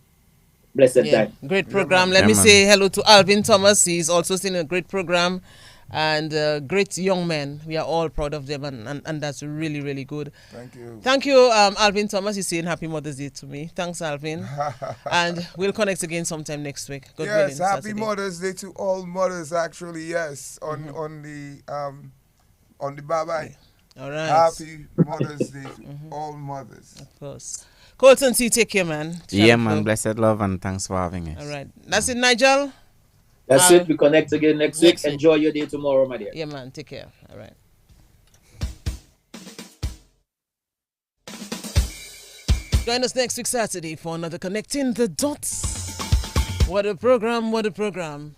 Blessed time. Great program. Let me say hello to Alvin Thomas. He's also seen a great program. And great young men. We are all proud of them, and that's really, really good. Thank you. Thank you, Alvin Thomas. He's saying Happy Mother's Day to me. Thanks, Alvin. And we'll connect again sometime next week. God willing, Happy Saturday. Mother's Day to all mothers. Actually, yes, on the bye-bye. All right. Happy Mother's Day to all mothers. Of course. Colton T, take care, man. Yeah, man. Blessed love, and thanks for having us. All right. That's it, Nigel. That's it. We connect again next week. Enjoy your day tomorrow, my dear. Yeah, man. Take care. All right. Join us next week Saturday for another Connecting the Dots. What a program. What a program.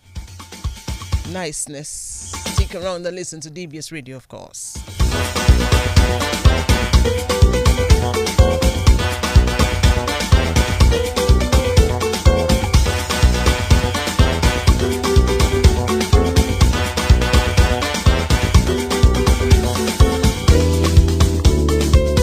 Niceness. Stick around and listen to DBS Radio, of course.